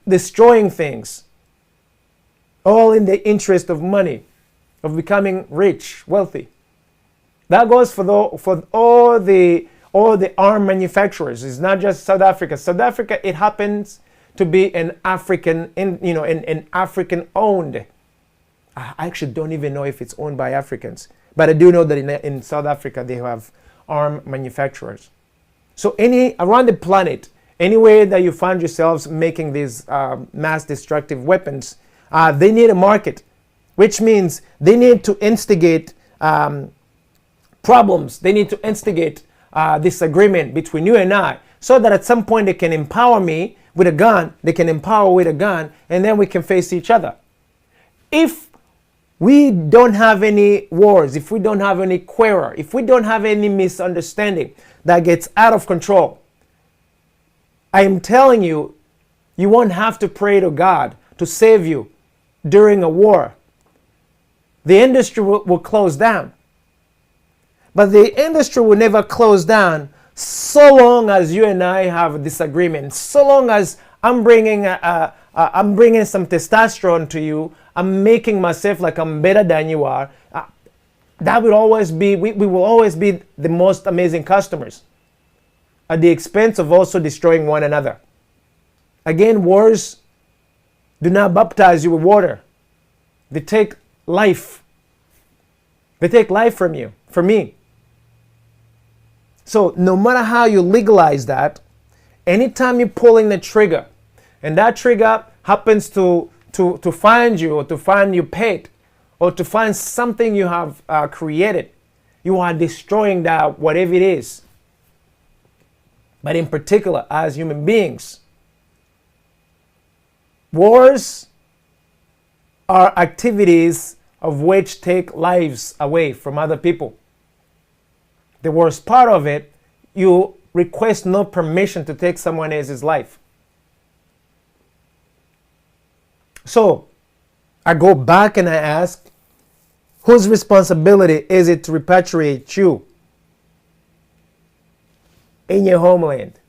destroying things, all in the interest of money, of becoming rich, wealthy. That goes for all the arm manufacturers. It's not just South Africa. South Africa, it happens to be an African, an African owned. I actually don't even know if it's owned by Africans, but I do know that in South Africa they have arm manufacturers. So around the planet, anywhere that you find yourselves making these mass destructive weapons, they need a market, which means they need to instigate problems. They need to instigate disagreement between you and I, so that at some point they can empower me with a gun, they can empower with a gun, and then we can face each other. If we don't have any wars, if we don't have any quarrel, if we don't have any misunderstanding that gets out of control, I am telling you, you won't have to pray to God to save you during a war. The industry will close down. But the industry will never close down so long as you and I have a disagreement. So long as I'm bringing some testosterone to you, I'm making myself like I'm better than you are. That will always be, we will always be the most amazing customers at the expense of also destroying one another. Again, wars do not baptize you with water. They take life. They take life from you, from me. So no matter how you legalize that, anytime you're pulling the trigger, and that trigger happens to find you, or to find your pet, or to find something you have created, you are destroying that, whatever it is. But in particular, as human beings, wars are activities of which take lives away from other people. The worst part of it, you request no permission to take someone else's life. So, I go back and I ask, whose responsibility is it to repatriate you in your homeland?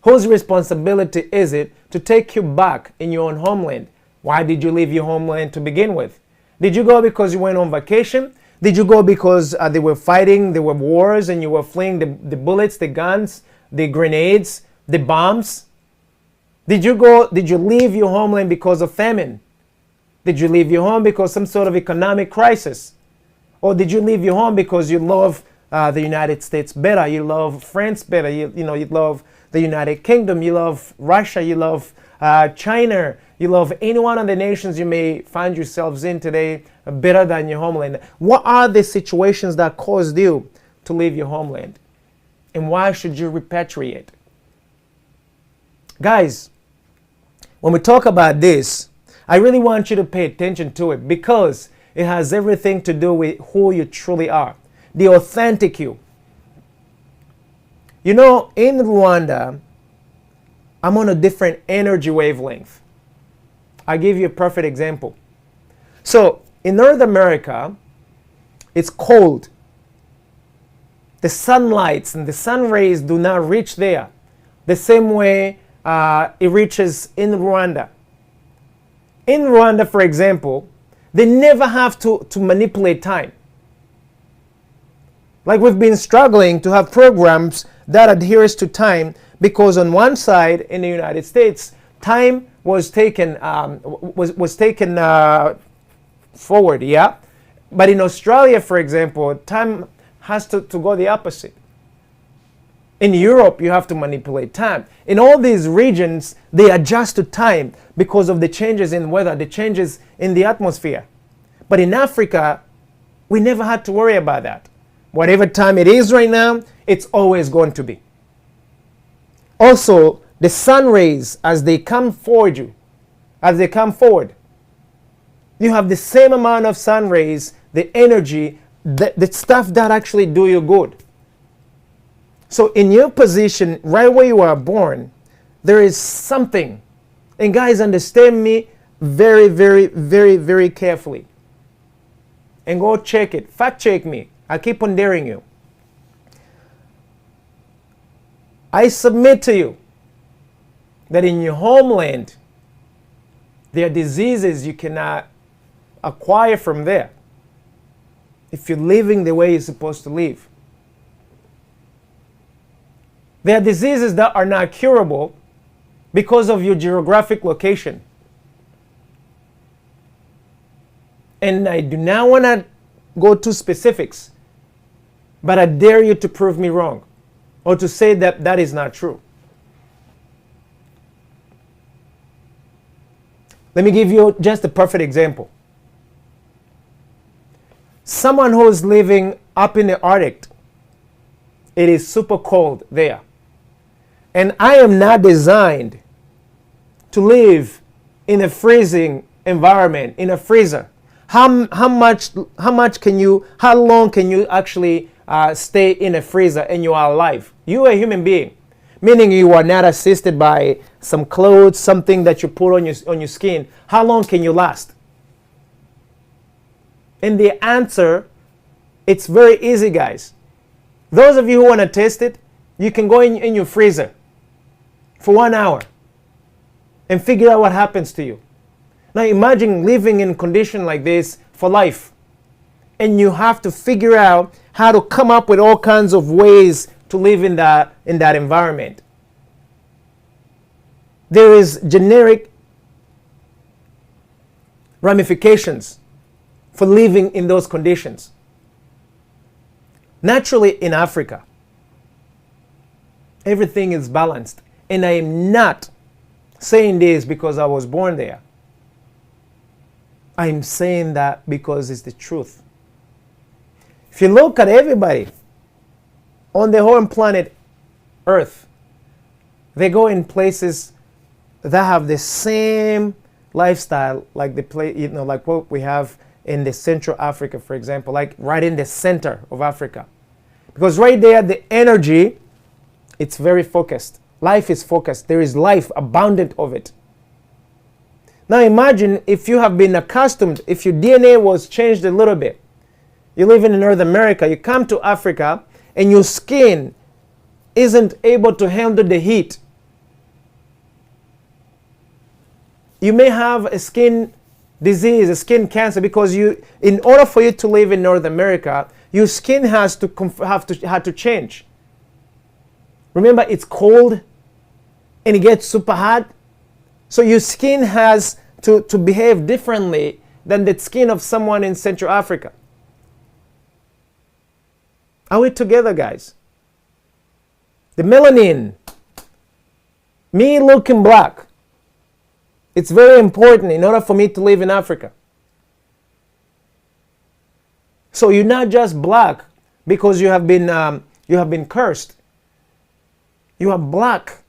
Whose responsibility is it to take you back in your own homeland? Why did you leave your homeland to begin with? Did you go because you went on vacation? Did you go because they were fighting, there were wars, and you were fleeing the bullets, the guns, the grenades, the bombs? Did you leave your homeland because of famine? Did you leave your home because some sort of economic crisis? Or did you leave your home because you love the United States better, you love France better, you love the United Kingdom, you love Russia, you love China, you love any one of the nations you may find yourselves in today better than your homeland? What are the situations that caused you to leave your homeland? And why should you repatriate? Guys, when we talk about this, I really want you to pay attention to it, because It has everything to do with who you truly are, the authentic you. You know, in Rwanda, I'm on a different energy wavelength. I'll give you a perfect example. So, in North America, it's cold. The sunlights and the sun rays do not reach there the same way it reaches in Rwanda. In Rwanda, for example, they never have to manipulate time. Like we've been struggling to have programs that adheres to time because on one side in the United States, time was taken forward, yeah? But in Australia, for example, time has to go the opposite. In Europe, you have to manipulate time. In all these regions, they adjust to time because of the changes in weather, the changes in the atmosphere. But in Africa, we never had to worry about that. Whatever time it is right now, it's always going to be. Also, the sun rays, as they come forward, you have the same amount of sun rays, the energy, the stuff that actually do you good. So in your position, right where you are born, there is something. And guys, understand me very, very, very, very carefully. And go check it. Fact check me. I keep on daring you. I submit to you that in your homeland, there are diseases you cannot acquire from there if you're living the way you're supposed to live. There are diseases that are not curable because of your geographic location. And I do not want to go to specifics, but I dare you to prove me wrong or to say that that is not true. Let me give you just a perfect example. Someone who is living up in the Arctic, it is super cold there. And I am not designed to live in a freezing environment, in a freezer. How long can you actually stay in a freezer and you are alive? You are a human being, meaning you are not assisted by some clothes, something that you put on your skin. How long can you last? And the answer, it's very easy, guys. Those of you who want to test it, you can go in your freezer for 1 hour and figure out what happens to you. Now imagine living in a condition like this for life. And you have to figure out how to come up with all kinds of ways to live in that environment. There is generic ramifications for living in those conditions. Naturally, in Africa, everything is balanced. And I am not saying this because I was born there. I'm saying that because it's the truth. If you look at everybody on the whole planet Earth, they go in places that have the same lifestyle like like what we have in the Central Africa, for example, like right in the center of Africa. Because right there, the energy, it's very focused. Life is focused. There is life, abundant of it. Now imagine if you have been accustomed, if your DNA was changed a little bit. You live in North America, you come to Africa, and your skin isn't able to handle the heat. You may have a skin disease, a skin cancer, because in order for you to live in North America, your skin has to change. Remember, it's cold and it gets super hot. So your skin has to behave differently than the skin of someone in Central Africa. Are we together, guys? The melanin, me looking black, it's very important in order for me to live in Africa. So you're not just black because you have been cursed. You are black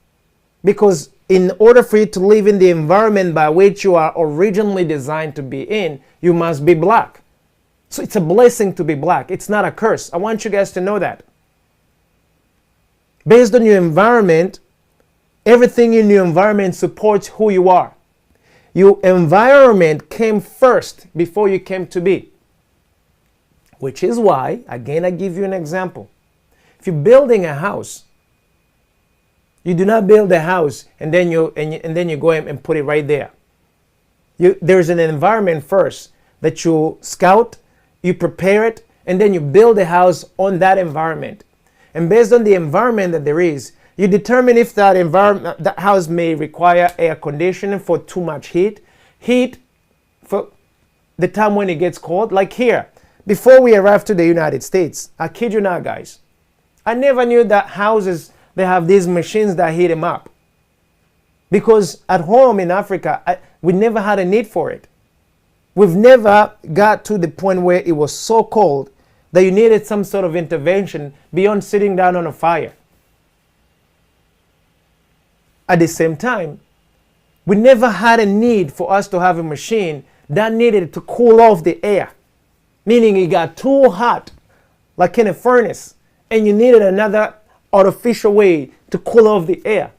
because in order for you to live in the environment by which you are originally designed to be in, you must be black. So it's a blessing to be black. It's not a curse. I want you guys to know that. Based on your environment, everything in your environment supports who you are. Your environment came first before you came to be. Which is why, again, I give you an example. If you're building a house, you do not build a house and then you go and put it right there. There's an environment first that you scout, you prepare it, and then you build a house on that environment. And based on the environment that there is, you determine if that house may require air conditioning for too much heat for the time when it gets cold. Like here, before we arrived to the United States, I kid you not, guys, I never knew that houses, they have these machines that heat them up. Because at home in Africa, we never had a need for it. We've never got to the point where it was so cold that you needed some sort of intervention beyond sitting down on a fire. At the same time, we never had a need for us to have a machine that needed to cool off the air. Meaning it got too hot, like in a furnace, and you needed another artificial way to cool off the air.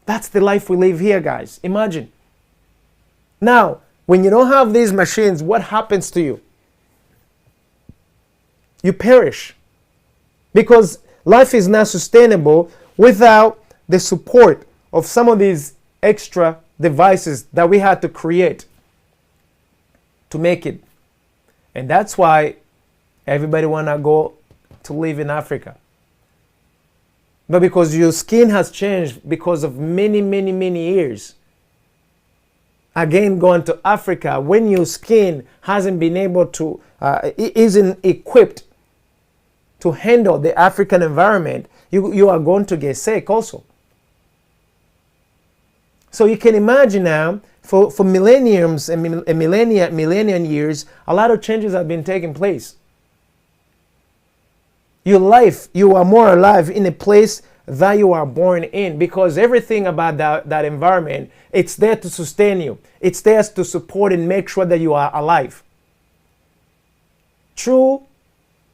That's the life we live here, guys. Imagine. Now, when you don't have these machines, what happens to you? You perish. Because life is not sustainable without the support of some of these extra devices that we had to create to make it. And that's why everybody want to go to live in Africa. But because your skin has changed because of many, many, many years. Again, going to Africa, when your skin hasn't been able to, isn't equipped to handle the African environment, you are going to get sick also. So you can imagine now, for millenniums and millennium years, a lot of changes have been taking place. Your life, you are more alive in a place that you are born in, because everything about that environment, it's there to sustain you. It's there to support and make sure that you are alive. True.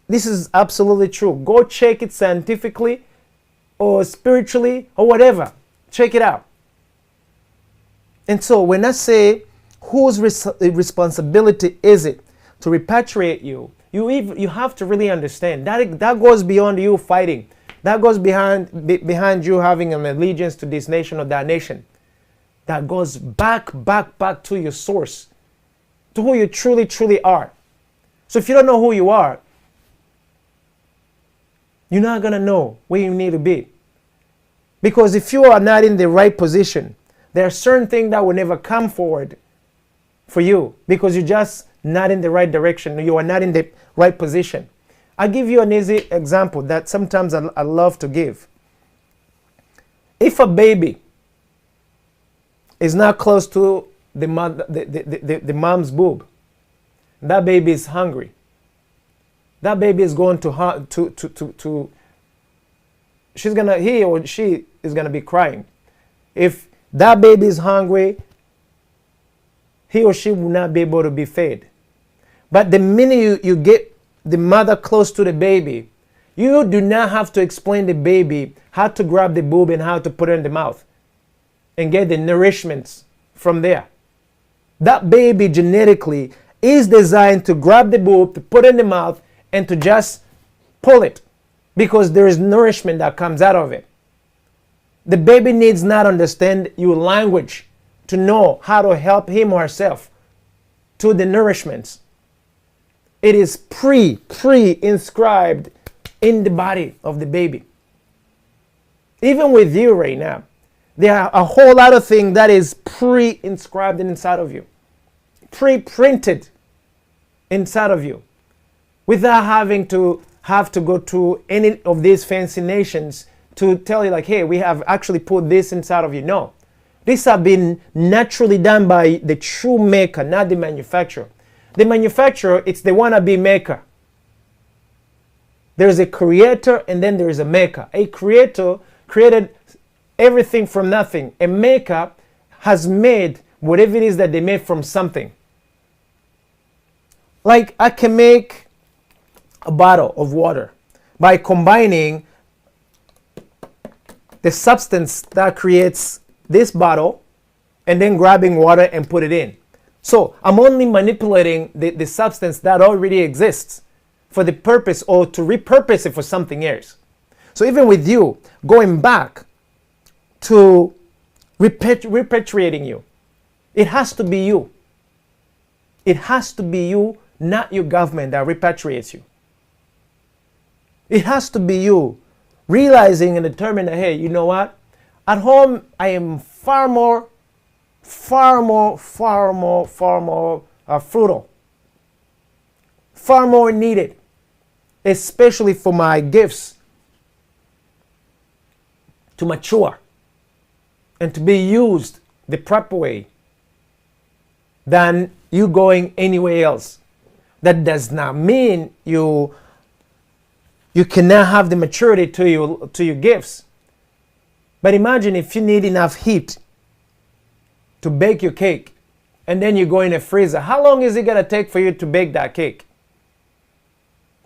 This is absolutely true. Go check it scientifically or spiritually or whatever. Check it out. And so when I say whose responsibility is it to repatriate you, you have to really understand that goes beyond you fighting. That goes behind you having an allegiance to this nation or that nation. That goes back to your source, to who you truly, truly are. So if you don't know who you are, you're not going to know where you need to be. Because if you are not in the right position, there are certain things that will never come forward for you because you're just not in the right direction. You are not in the right position. I'll give you an easy example that sometimes I love to give. If a baby is not close to the mom's boob, that baby is hungry. That baby is going he or she is gonna be crying. If that baby is hungry, he or she will not be able to be fed. But the minute you get the mother close to the baby, you do not have to explain the baby how to grab the boob and how to put it in the mouth and get the nourishments from there. That baby genetically is designed to grab the boob, to put it in the mouth, and to just pull it because there is nourishment that comes out of it. The baby needs not understand your language to know how to help him or herself to the nourishments. It is pre-inscribed in the body of the baby. Even with you right now, there are a whole lot of things that is pre-inscribed inside of you. Pre-printed inside of you. Without having to go to any of these fancy nations to tell you like, hey, we have actually put this inside of you. No. These have been naturally done by the true maker, not the manufacturer. The manufacturer, it's the wannabe maker. There's a creator and then there is a maker. A creator created everything from nothing. A maker has made whatever it is that they made from something. Like I can make a bottle of water by combining the substance that creates this bottle and then grabbing water and put it in. So I'm only manipulating the substance that already exists for the purpose or to repurpose it for something else. So even with you, going back to repatriating you, it has to be you. It has to be you, not your government, that repatriates you. It has to be you realizing and determining that, hey, you know what? At home, I am far more fruitful, far more needed, especially for my gifts to mature and to be used the proper way than you going anywhere else. That does not mean you cannot have the maturity to your gifts. But imagine if you need enough heat to bake your cake and then you go in a freezer. How long is it going to take for you to bake that cake?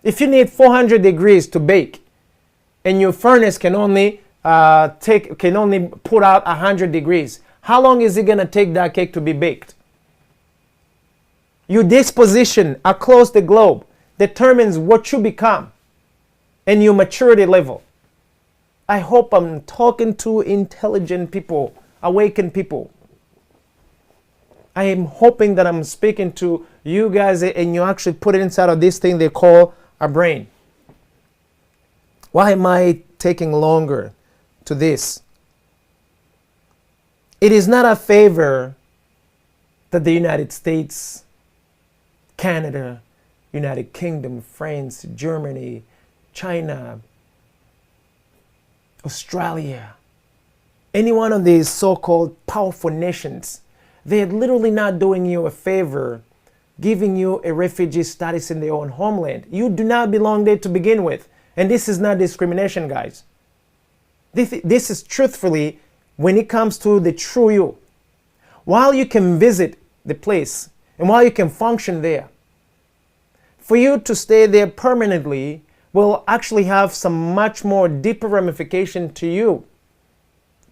If you need 400 degrees to bake and your furnace can only put out 100 degrees, how long is it going to take that cake to be baked? Your disposition across the globe determines what you become and your maturity level. I hope I'm talking to intelligent people, awakened people. I am hoping that I'm speaking to you guys and you actually put it inside of this thing they call a brain. Why am I taking longer to this? It is not a favor that the United States, Canada, United Kingdom, France, Germany, China, Australia, any one of these so-called powerful nations, they're literally not doing you a favor, giving you a refugee status in their own homeland. You do not belong there to begin with. And this is not discrimination, guys. This is truthfully when it comes to the true you. While you can visit the place and while you can function there, for you to stay there permanently will actually have some much more deeper ramification to you,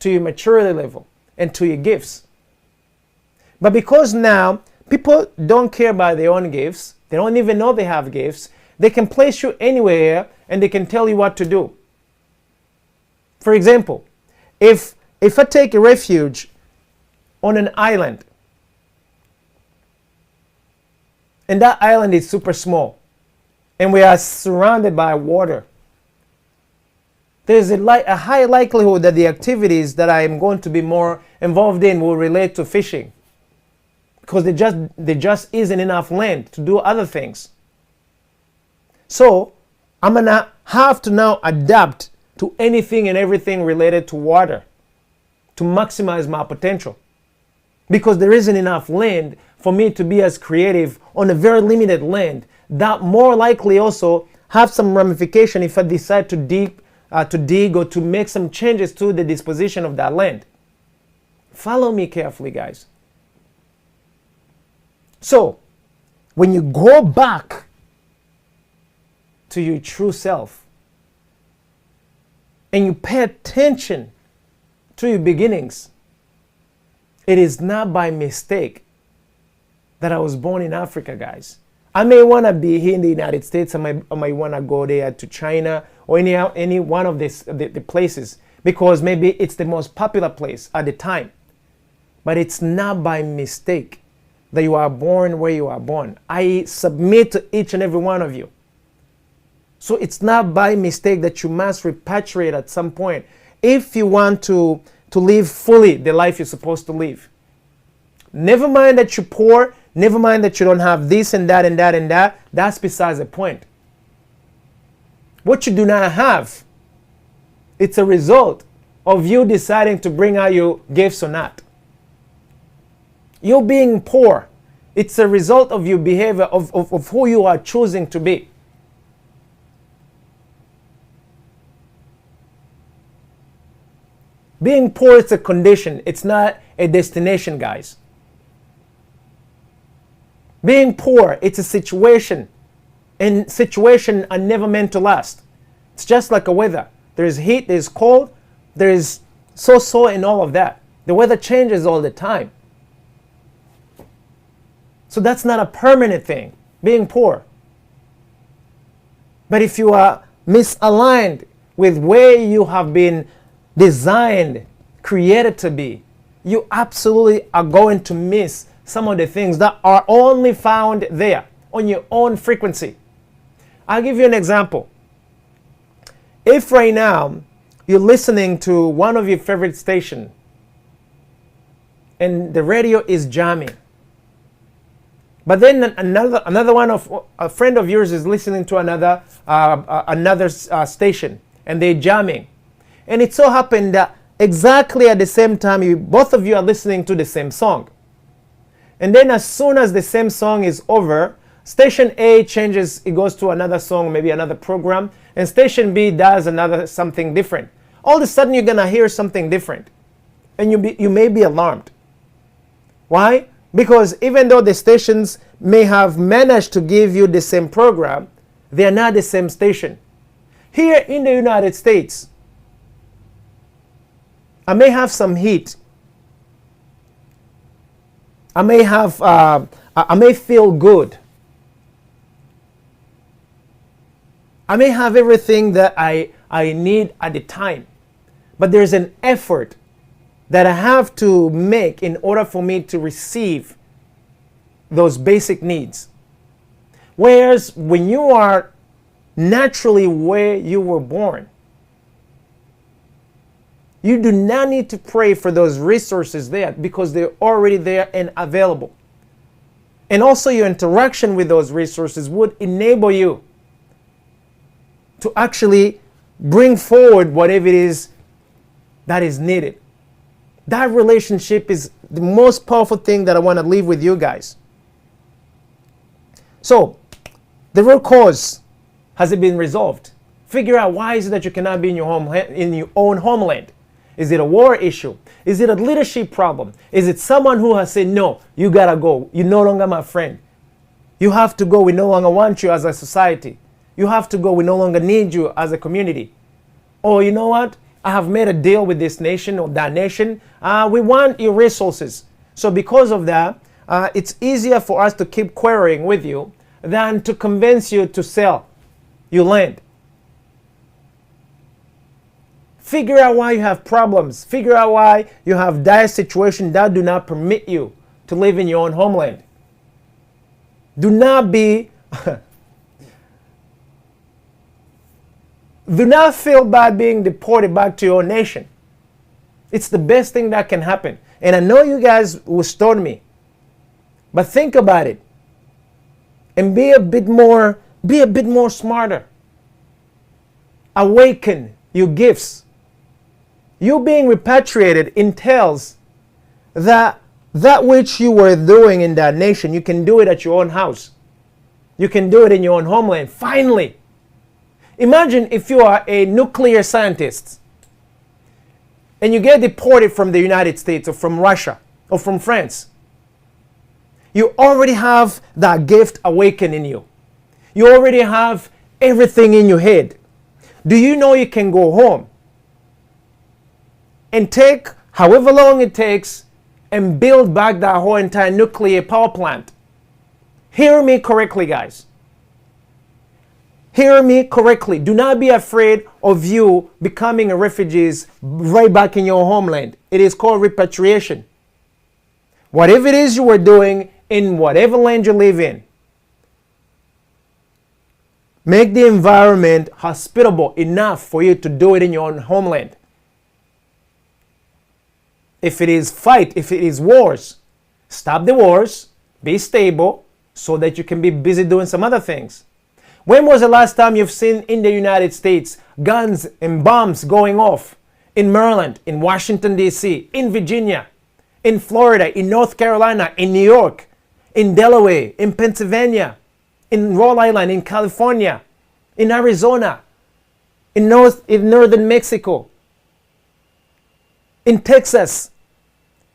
to your maturity level, and to your gifts. But because now people don't care about their own gifts, they don't even know they have gifts, they can place you anywhere and they can tell you what to do. For example, if I take a refuge on an island, and that island is super small, and we are surrounded by water, there's a high likelihood that the activities that I am going to be more involved in will relate to fishing, because there just isn't enough land to do other things. So I'm gonna have to now adapt to anything and everything related to water to maximize my potential, because there isn't enough land for me to be as creative on a very limited land. That more likely also have some ramification if I decide to dig or to make some changes to the disposition of that land. Follow me carefully, guys. So when you go back to your true self and you pay attention to your beginnings, it is not by mistake that I was born in Africa, guys. I may want to be here in the United States. I might want to go there to China or any one of the places because maybe it's the most popular place at the time. But it's not by mistake that you are born where you are born. I submit to each and every one of you. So it's not by mistake that you must repatriate at some point if you want to live fully the life you're supposed to live. Never mind that you're poor. Never mind that you don't have this and that and that and that. That's besides the point. What you do not have, it's a result of you deciding to bring out your gifts or not. You being poor, it's a result of your behavior, of who you are choosing to be. Being poor is a condition. It's not a destination, guys. Being poor, it's a situation. And situations are never meant to last. It's just like a weather. There's heat, there's cold, there's so and all of that. The weather changes all the time. So that's not a permanent thing, being poor. But if you are misaligned with where you have been designed, created to be, you absolutely are going to miss some of the things that are only found there on your own frequency. I'll give you an example. If right now you're listening to one of your favorite stations and the radio is jamming, but then another one of a friend of yours is listening to another station and they're jamming, and it so happened that exactly at the same time both of you are listening to the same song, and then as soon as the same song is over, station A changes, it goes to another song, maybe another program, and station B does something different. All of a sudden you're gonna hear something different, and you may be alarmed. Why? Because even though the stations may have managed to give you the same program, they are not the same station. Here in the United States, I may have some heat. I may feel good. I may have everything that I need at the time. But there's an effort that I have to make in order for me to receive those basic needs. Whereas when you are naturally where you were born, you do not need to pray for those resources there because they're already there and available. And also your interaction with those resources would enable you to actually bring forward whatever it is that is needed. That relationship is the most powerful thing that I want to leave with you guys. So, the root cause, has it been resolved? Figure out why is it that you cannot be in your own homeland. Is it a war issue? Is it a leadership problem? Is it someone who has said, no, you gotta go. You're no longer my friend. You have to go. We no longer want you as a society. You have to go. We no longer need you as a community. Or you know what? I have made a deal with this nation or that nation. We want your resources. So because of that, it's easier for us to keep querying with you than to convince you to sell your land. Figure out why you have problems. Figure out why you have dire situations that do not permit you to live in your own homeland. Do not be... Do not feel bad being deported back to your nation. It's the best thing that can happen. And I know you guys will storm me. But think about it. And be a bit more smarter. Awaken your gifts. You being repatriated entails that which you were doing in that nation, you can do it at your own house. You can do it in your own homeland. Finally. Imagine if you are a nuclear scientist and you get deported from the United States or from Russia or from France. You already have that gift awakened in you. You already have everything in your head. Do you know you can go home and take however long it takes and build back that whole entire nuclear power plant? Hear me correctly, guys. Hear me correctly. Do not be afraid of you becoming a refugees right back in your homeland. It is called repatriation. Whatever it is you were doing in whatever land you live in, make the environment hospitable enough for you to do it in your own homeland. If it is fight, if it is wars, stop the wars, be stable so that you can be busy doing some other things. When was the last time you've seen in the United States guns and bombs going off in Maryland, in Washington, D.C., in Virginia, in Florida, in North Carolina, in New York, in Delaware, in Pennsylvania, in Rhode Island, in California, in Arizona, in northern Mexico, in Texas?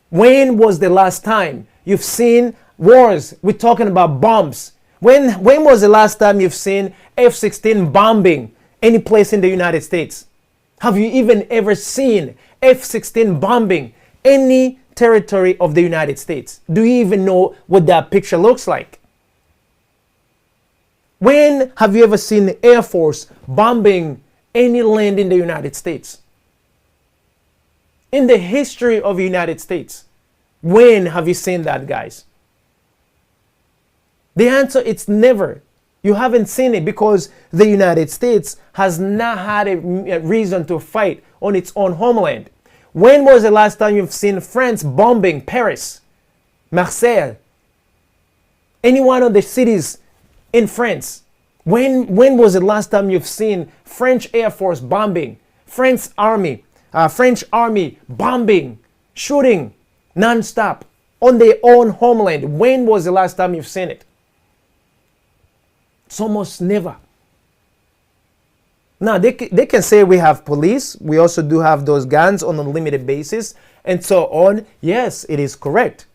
When was the last time you've seen wars. We're talking about bombs. When was the last time you've seen F-16 bombing any place in the United States? Have you even ever seen F-16 bombing any territory of the United States? Do you even know what that picture looks like? When have you ever seen the Air Force bombing any land in the United States? In the history of the United States, when have you seen that, guys? The answer is never. You haven't seen it because the United States has not had a reason to fight on its own homeland. When was the last time you've seen France bombing Paris, Marseille, any one of the cities in France? When was the last time you've seen French Air Force bombing, French army bombing, shooting non-stop on their own homeland? When was the last time you've seen it? It's almost never. Now, they can say we have police. We also do have those guns on a limited basis and so on. Yes, it is correct.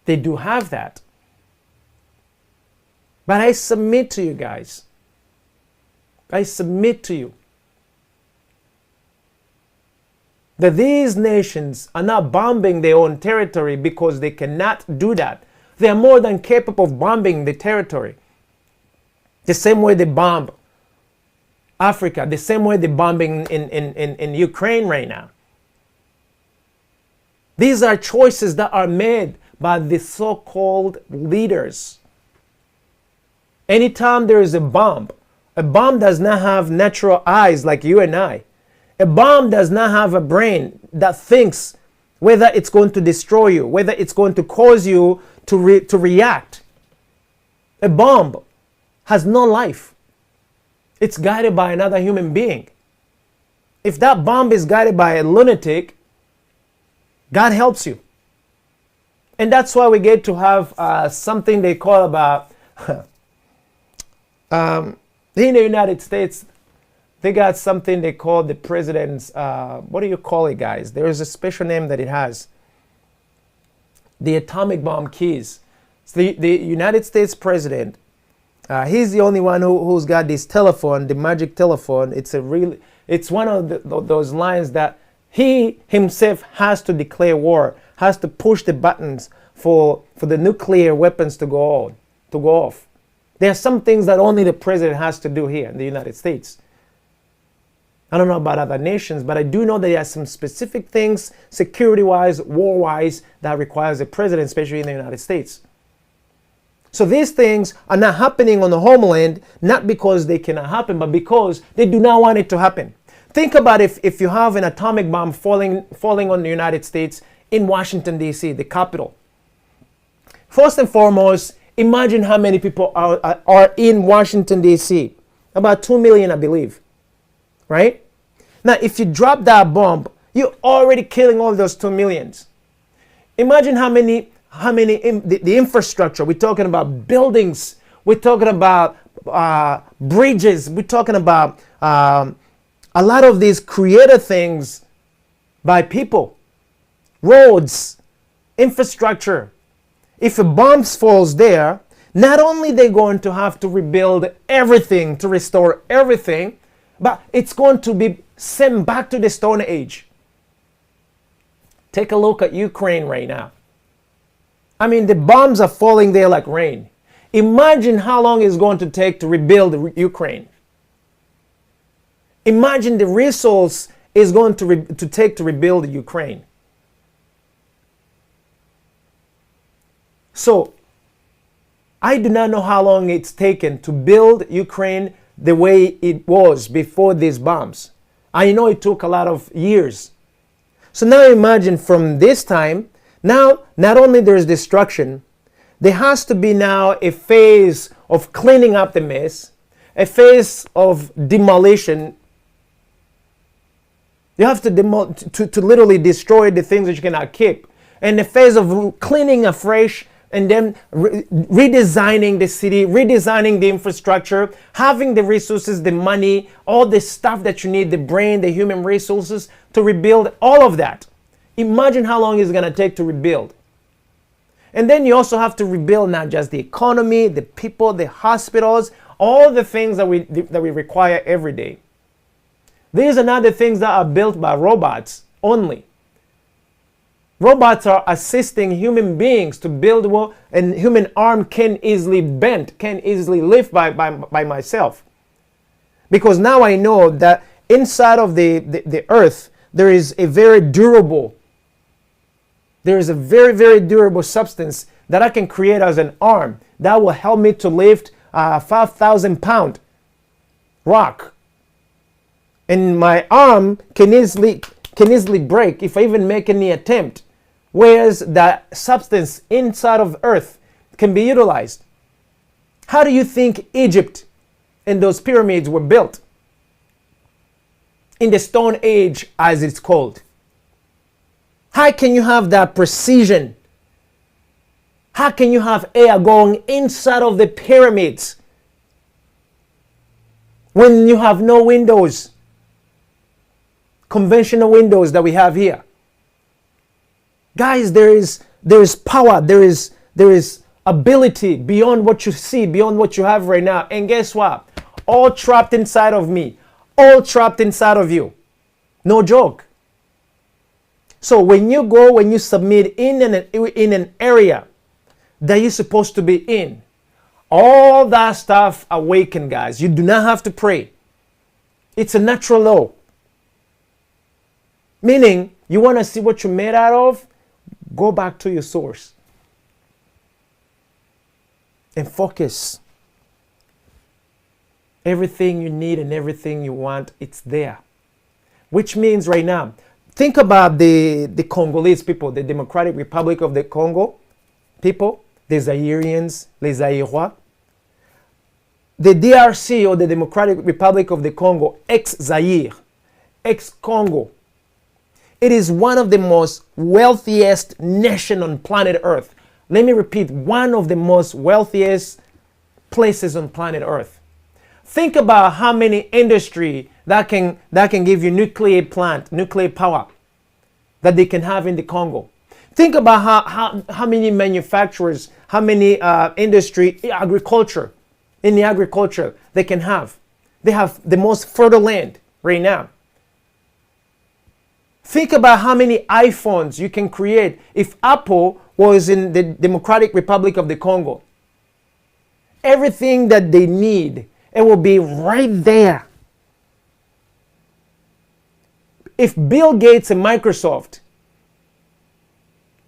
They do have that. But I submit to you guys. I submit to you that these nations are not bombing their own territory because they cannot do that. They are more than capable of bombing the territory. The same way they bomb Africa, the same way they're bombing in Ukraine right now. These are choices that are made by the so-called leaders. Anytime there is a bomb does not have natural eyes like you and I. A bomb does not have a brain that thinks whether it's going to destroy you, whether it's going to cause you to react. A bomb has no life. It's guided by another human being. If that bomb is guided by a lunatic, God helps you. And that's why we get to have something they call about, in the United States, they got something they call the president's, what do you call it, guys? There is a special name that it has. The atomic bomb keys. So the United States president, he's the only one who's got this telephone, the magic telephone. It's one of those lines that he himself has to declare war, has to push the buttons for the nuclear weapons to go off. There are some things that only the president has to do here in the United States. I don't know about other nations, but I do know that there are some specific things, security-wise, war-wise, that requires the president, especially in the United States. So these things are not happening on the homeland, not because they cannot happen, but because they do not want it to happen. Think about if you have an atomic bomb falling on the United States in Washington, D.C., the capital. First and foremost, imagine how many people are in Washington, D.C. About 2 million, I believe. Right? Now, if you drop that bomb, you're already killing all those 2 millions. Imagine how many the infrastructure. We're talking about buildings. We're talking about bridges. We're talking about a lot of these creative things by people. Roads, infrastructure. If a bomb falls there, not only they're going to have to rebuild everything, to restore everything, but it's going to be sent back to the Stone Age. Take a look at Ukraine right now. I mean, the bombs are falling there like rain. Imagine how long it's going to take to rebuild Ukraine. Imagine the resource is going to take to rebuild Ukraine. So, I do not know how long it's taken to build Ukraine the way it was before these bombs. I know it took a lot of years. So now imagine from this time, now not only there's destruction, there has to be now a phase of cleaning up the mess, a phase of demolition. You have to literally destroy the things that you cannot keep. And a phase of cleaning afresh, and then redesigning the city, redesigning the infrastructure, having the resources, the money, all the stuff that you need, the brain, the human resources to rebuild all of that. Imagine how long it's going to take to rebuild. And then you also have to rebuild not just the economy, the people, the hospitals, all the things that we require every day. These are not the things that are built by robots only. Robots are assisting human beings to build what a human arm can easily bend, can easily lift by myself. Because now I know that inside of the earth, there is a very durable substance that I can create as an arm that will help me to lift a 5,000-pound rock. And my arm can easily break if I even make any attempt. Whereas that substance inside of earth can be utilized. How do you think Egypt and those pyramids were built? In the Stone Age, as it's called. How can you have that precision? How can you have air going inside of the pyramids when you have no windows? Conventional windows that we have here. Guys, there is power, there is ability beyond what you see, beyond what you have right now. And guess what? All trapped inside of me, all trapped inside of you. No joke. So when you submit in an area that you're supposed to be in, all that stuff awaken, guys. You do not have to pray. It's a natural law. Meaning, you want to see what you're made out of? Go back to your source. And focus. Everything you need and everything you want, it's there. Which means right now, think about the Congolese people, the Democratic Republic of the Congo people, the Zairians, les Zaïrois. The DRC, or the Democratic Republic of the Congo, ex-Zaire, ex-Congo. It is one of the most wealthiest nation on planet Earth. Let me repeat, one of the most wealthiest places on planet Earth. Think about how many industry that can give you nuclear power that they can have in the Congo. Think about how many manufacturers, how many industry, agriculture, in the agriculture they can have. They have the most fertile land right now. Think about how many iPhones you can create if Apple was in the Democratic Republic of the Congo. Everything that they need, it will be right there. If Bill Gates and Microsoft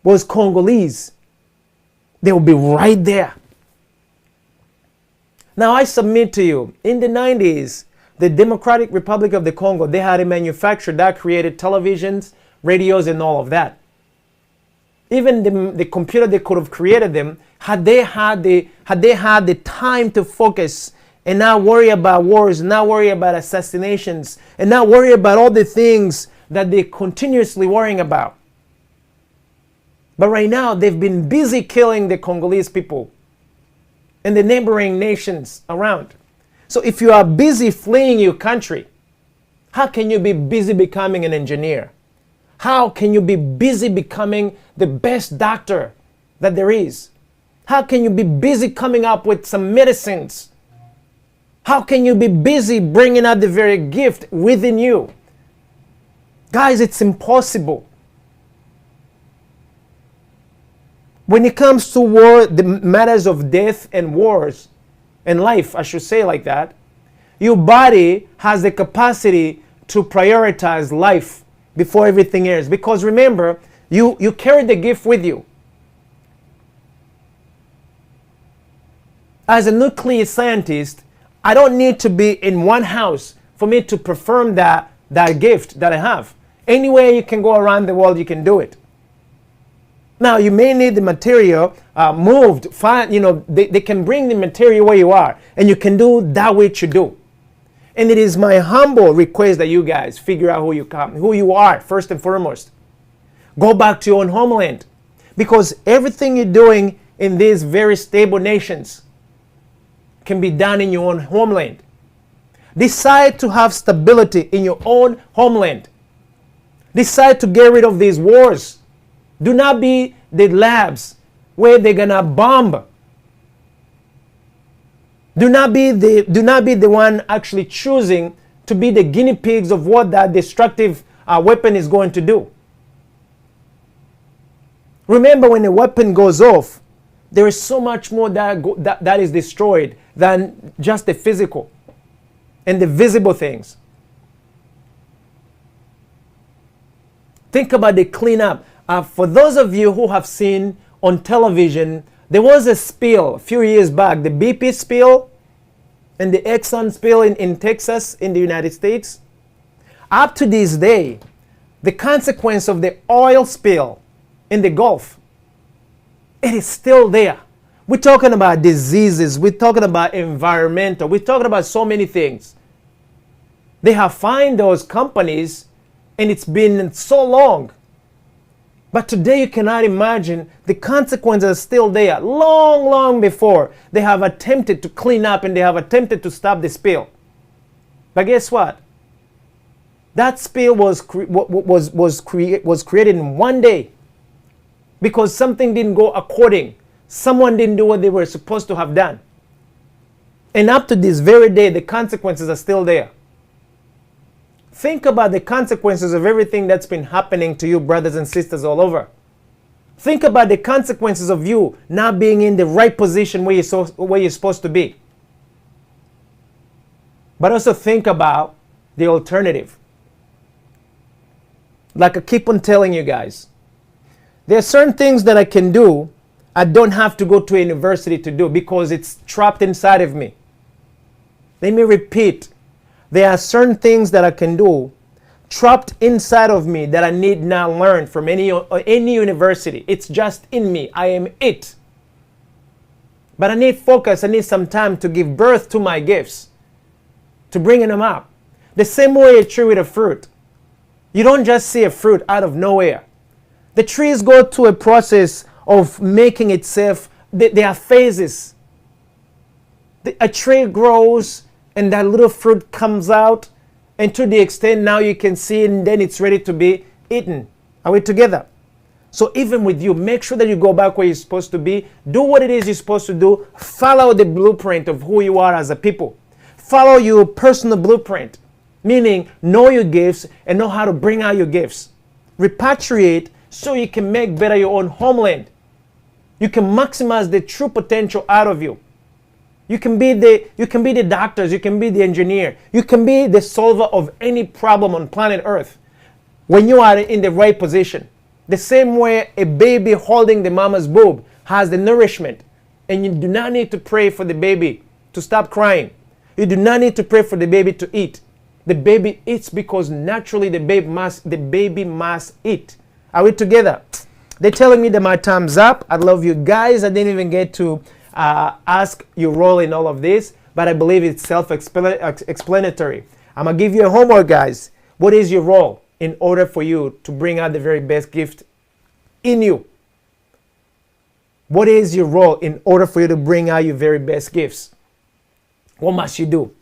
was Congolese, they will be right there. Now I submit to you, in the 90s, the Democratic Republic of the Congo, they had a manufacturer that created televisions, radios, and all of that. Even the computer that could have created them, had they had the time to focus and not worry about wars, not worry about assassinations, and not worry about all the things that they're continuously worrying about. But right now, they've been busy killing the Congolese people and the neighboring nations around. So if you are busy fleeing your country, how can you be busy becoming an engineer? How can you be busy becoming the best doctor that there is? How can you be busy coming up with some medicines? How can you be busy bringing out the very gift within you? Guys, it's impossible. When it comes to war, the matters of death and wars, and life, I should say like that, your body has the capacity to prioritize life before everything else. Because remember, you carry the gift with you. As a nuclear scientist, I don't need to be in one house for me to perform that gift that I have. Anywhere you can go around the world, you can do it. Now, you may need the material moved. They can bring the material where you are, and you can do that which you do. And it is my humble request that you guys figure out who you are, first and foremost. Go back to your own homeland. Because everything you're doing in these very stable nations can be done in your own homeland. Decide to have stability in your own homeland. Decide to get rid of these wars. Do not be the labs where they're gonna bomb. Do not be the one actually choosing to be the guinea pigs of what that destructive weapon is going to do. Remember, when a weapon goes off, there is so much more that is destroyed than just the physical and the visible things. Think about the cleanup. For those of you who have seen on television, there was a spill a few years back, the BP spill and the Exxon spill in Texas in the United States. Up to this day, the consequence of the oil spill in the Gulf, it is still there. We're talking about diseases, we're talking about environmental, we're talking about so many things. They have fined those companies, and it's been so long. But today you cannot imagine the consequences are still there. Long before they have attempted to clean up and they have attempted to stop the spill. But guess what? That spill was created in one day because something didn't go according. Someone didn't do what they were supposed to have done. And up to this very day, the consequences are still there. Think about the consequences of everything that's been happening to you, brothers and sisters all over. Think about the consequences of you not being in the right position where you're supposed to be. But also think about the alternative. Like I keep on telling you guys, there are certain things that I can do I don't have to go to a university to do because it's trapped inside of me. Let me repeat. There are certain things that I can do trapped inside of me that I need not learn from any university. It's just in me. I am it. But I need focus. I need some time to give birth to my gifts, to bring them up. The same way a tree with a fruit. You don't just see a fruit out of nowhere. The trees go through a process of making itself. There are phases. A tree grows, and that little fruit comes out, and to the extent now you can see it, and then it's ready to be eaten. Are we together? So even with you, make sure that you go back where you're supposed to be. Do what it is you're supposed to do. Follow the blueprint of who you are as a people. Follow your personal blueprint, meaning know your gifts and know how to bring out your gifts. Repatriate so you can make better your own homeland. You can maximize the true potential out of you. You can be the doctors, you can be the engineer, you can be the solver of any problem on planet Earth when you are in the right position. The same way a baby holding the mama's boob has the nourishment, and you do not need to pray for the baby to stop crying. You do not need to pray for the baby to eat. The baby eats because naturally the baby must eat. Are we together? They're telling me that my time's up. I love you guys. I didn't even get to ask your role in all of this, but I believe it's self-explanatory. I'm going to give you a homework, guys. What is your role in order for you to bring out the very best gift in you? What is your role in order for you to bring out your very best gifts? What must you do?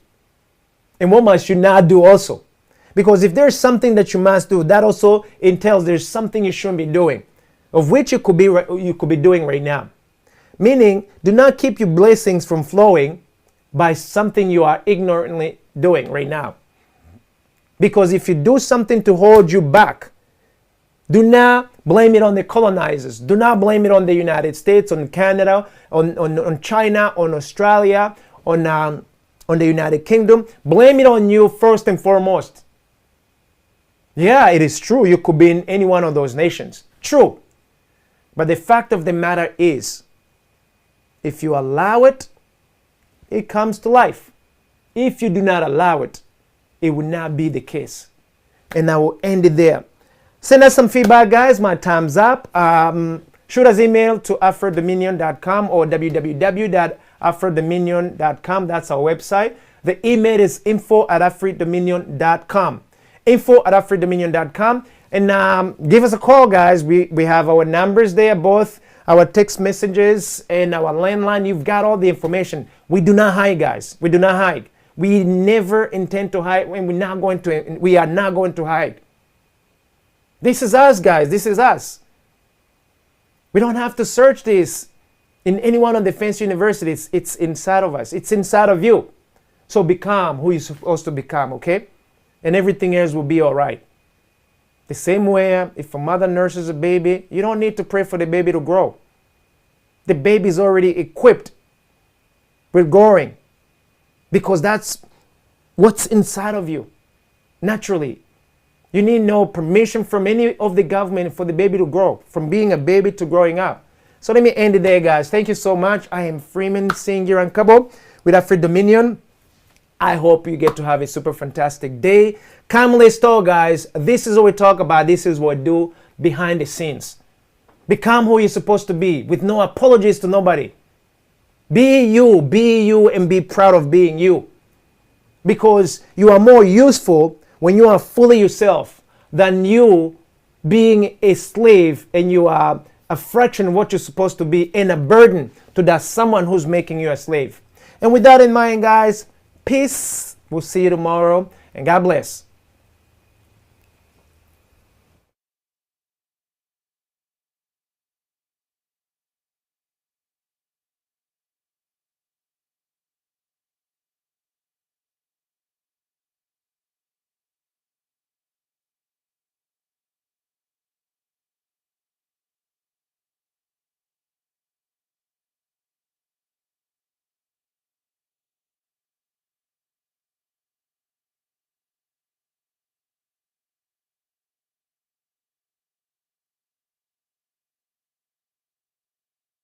And what must you not do also? Because if there's something that you must do, that also entails there's something you shouldn't be doing, of which you could be doing right now. Meaning, do not keep your blessings from flowing by something you are ignorantly doing right now. Because if you do something to hold you back, do not blame it on the colonizers. Do not blame it on the United States, on Canada, on China, on Australia, on the United Kingdom. Blame it on you first and foremost. Yeah, it is true. You could be in any one of those nations. True. But the fact of the matter is, if you allow it, it comes to life. If you do not allow it, it will not be the case. And I will end it there. Send us some feedback, guys. My time's up. Shoot us email to afrodominion.com or www.afrodominion.com. That's our website. The email is info@afrodominion.com. info@afrodominion.com. And give us a call, guys. We have our numbers there, both our text messages and our landline. You've got all the information. We do not hide, guys. We do not hide. We never intend to hide, and we are not going to hide. This is us, guys. This is us. We don't have to search this in any one of the fancy universities. It's inside of us. It's inside of you. So become who you're supposed to become, okay? And everything else will be all right. The same way, if a mother nurses a baby, you don't need to pray for the baby to grow. The baby is already equipped with growing, because that's what's inside of you naturally. You need no permission from any of the government for the baby to grow, from being a baby to growing up. So let me end it there, guys. Thank you so much. I am Freeman Singirankabo with Afri Dominion. I hope you get to have a super fantastic day. Come, let's talk, guys. This is what we talk about. This is what we do behind the scenes. Become who you're supposed to be with no apologies to nobody. Be you, and be proud of being you. Because you are more useful when you are fully yourself than you being a slave and you are a fraction of what you're supposed to be and a burden to that someone who's making you a slave. And with that in mind, guys, peace. We'll see you tomorrow, and God bless.